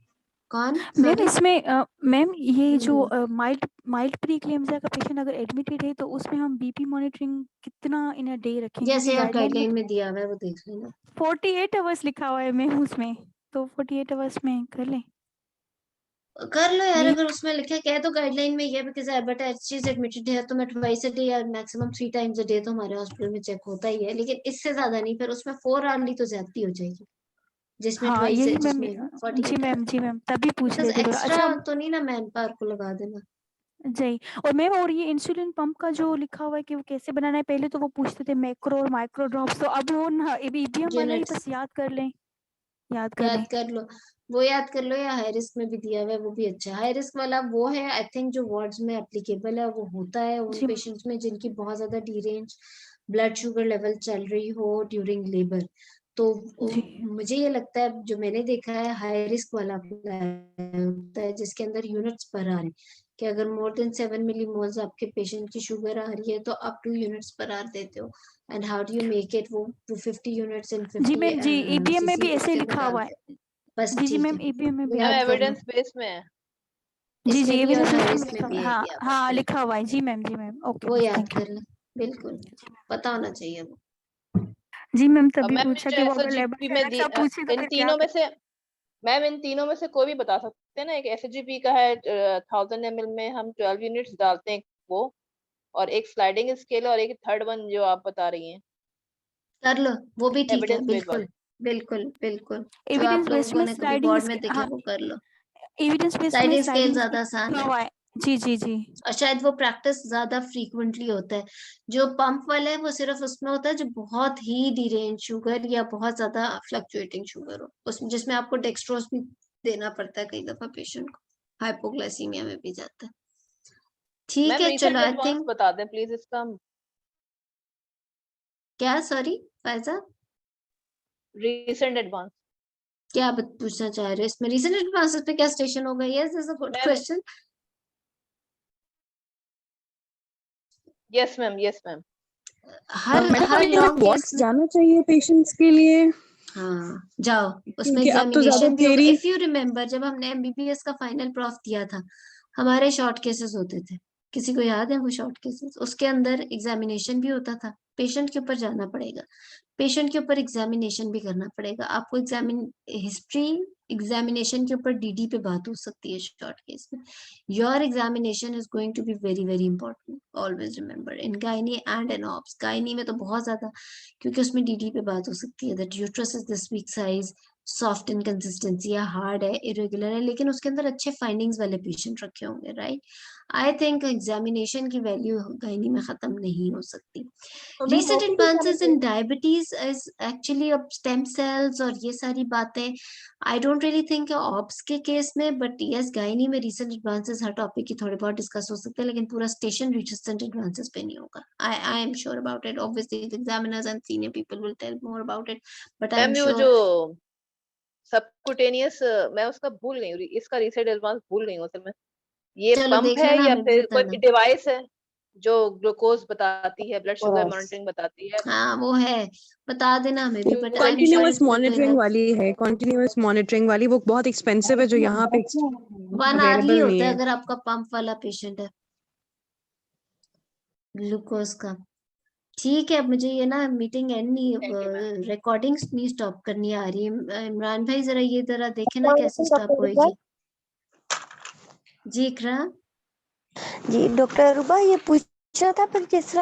कौन मैम इसमें मैम ये जो माइल्ड प्रीक्लेम्सिया का पेशेंट अगर एडमिटेड है तो उसमें हम बीपी मॉनिटरिंग कितना इन अ डे रखेंगे? जैसे यहाँ गाइडलाइन में दिया हुआ है वो देख लेना. 48 आवर्स लिखा हुआ है मैम उसमें, तो 48 आवर्स में कर लें. कर लो यार, अगर उसमें लिखा है, कह तो गाइडलाइन में ये, because but she is admitted है तो मैं ट्वाइस अ डे या मैक्सिमम 3 टाइम्स अ डे तो हमारे हॉस्पिटल में चेक होता ही है, लेकिन इससे ज्यादा नहीं. फिर उसमें 4 आवर्ली तो ज्यादती हो जाएगी, जिसमें हाँ ट्वाइस यही है, मैम. जिसमें जी मैम तभी पूछ रहे थे. एक्स्ट्रा तो नहीं ना मैन पावर को लगा देना. जी. और मैम और ये इंसुलिन पंप का जो लिखा हुआ है कि वो कैसे बनाना है, पहले तो वो पूछते थे मैक्रो और माइक्रो ड्रॉप्स, तो अब वो ईबीएम वाला ही बस याद कर लें. याद कर लो, वो याद कर लो, या हाई रिस्क में भी दिया हुआ है, वो भी अच्छा. हाई रिस्क वाला वो है आई थिंक जो वार्ड्स में एप्लीकेबल है, वो होता है उन पेशेंट्स में जिनकी बहुत ज्यादा डीरेंज ब्लड शुगर लेवल चल रही हो ड्यूरिंग लेबर. तो मुझे ये लगता है, जो मैंने देखा है, हाई रिस्क वाला होता है जिसके अंदर यूनिट्स पर आ रहे हैं, कि अगर मोर देन 7 मिलीमोल्स आपके पेशेंट की शुगर आ रही है तो आप 2 यूनिट्स पर आर देते हो. And how do you make it, वो 50 यूनिट्स इन 50. जी मैम, जी ईबीएम में भी ऐसे लिखा हुआ है. बस जी मैम ईबीएम में भी एविडेंस बेस में है. जी एविडेंस बेस में भी हाँ हाँ लिखा हुआ है. जी मैम ओके, वो याद कर ले, बिल्कुल पता होना चाहिए वो. जी मैम तभी पूछा कि वो अगर लेबर में इन तीनों में से मैम, इन तीनों में से कोई भी बता सकते हैं ना. एक एसजीपी का है 1000 ml में हम 12 यूनिट्स डालते हैं वो, और एक स्लाइडिंग स्केल, और एक थर्ड वन जो आप बता रही हैं. कर लो, वो भी ठीक है. बिल्कुल बिल्कुल बिल्कुल. जो आप लोगों ने कभी बोर्ड में देखा वो कर लो. एविडेंस बेस में स्लाइडिंग स्केल ज्यादा आसान है. जी और शायद वो प्रैक्टिस ज्यादा फ्रीक्वेंटली होता है. जो पंप वाला है वो सिर्फ उसमें होता है जो बहुत ही डिरेंज शुगर या बहुत ज्यादा फ्लक्चुएटिंग शुगर हो, उसमें जिसमें आपको डेक्सट्रोज भी देना पड़ता है कई दफा पेशेंट को, हाइपोग्लाइसीमिया में भी जाता है. ठीक है, चलो आई थिंक बता दें प्लीज इसका. क्या सॉरी फायजा, रीसेंट एडवांस क्या पूछना चाह रहे हो इसमें? रीसेंट एडवांसेस पे क्या स्टेशन होगा? Yes this is a good question. Yes ma'am her long what's जाना चाहिए पेशेंट्स के लिए हाँ जाओ, उसमें क्योंकि अब तो ज्यादा एग्जामिनेशन भी होगा। थियरी इफ यू रिमेम्बर जब हमने एमबीबीएस का फाइनल प्रॉफ दिया था, हमारे शॉर्ट केसेस होते थे। किसी को याद है वो शॉर्ट केसेस? उसके अंदर एग्जामिनेशन भी होता था, पेशेंट के ऊपर जाना पड़ेगा, पेशेंट के ऊपर एग्जामिनेशन भी करना पड़ेगा आपको। हिस्ट्री एग्जामिनेशन के ऊपर डीडी पे बात हो सकती है शॉर्ट केस में। Your examination is going to be very very important, always remember, in gynae and in obs. Gynae में तो बहुत ज्यादा, क्योंकि उसमें डीडी पे बात हो सकती है that uterus is this week size, soft in consistency, या हार्ड है, इरेगुलर है, लेकिन उसके अंदर अच्छे फाइंडिंग्स वाले पेशेंट रखे होंगे, राइट। आई थिंक एग्जामिनेशन की वैल्यू गायनी में खत्म नहीं हो सकती। Recent advances in diabetes is actually of stem cells और ये सारी बातें I don't really think obs के केस में, but yes गायनी में recent advances हर टॉपिक की थोड़े बहुत डिस्कस हो सकते हैं, लेकिन पूरा स्टेशन recent advances पे नहीं होगा। I am sure about it. Obviously the examiners and senior people will tell more about it, but I am ma'am वो sure जो सबकुटेनियस मैं उसका भूल गई हूँ, इसका रीसेट एडवांस भूल गई हूँ असल में। ये चलो पंप देख है लेना, या हमें भी फिर कोई बताना। डिवाइस है जो ग्लूकोज बताती है, ब्लड शुगर मॉनिटरिंग बताती है? हाँ वो है, बता देना हमें भी, but I am sure continuous it will monitoring help। वाली है, कंटिन्यूअस मॉनिटरिंग वाली, वो बहुत एक्सपेंसिव है जो यहाँ पे 1 hour ही अवेलेबल नहीं होता है है। अगर आपका पंप वाला पेशेंट है ग्लूकोज का। ठीक है, अब मुझे ये ना मीटिंग एंड नहीं, रिकॉर्डिंग्स नहीं स्टॉप करनी आ रही है। इमरान भाई जरा ये जरा देखे ना कैसे स्टॉप होएगी। जी इकरा जी डॉक्टर अरूबा, ये पूछ रहा था पर जिस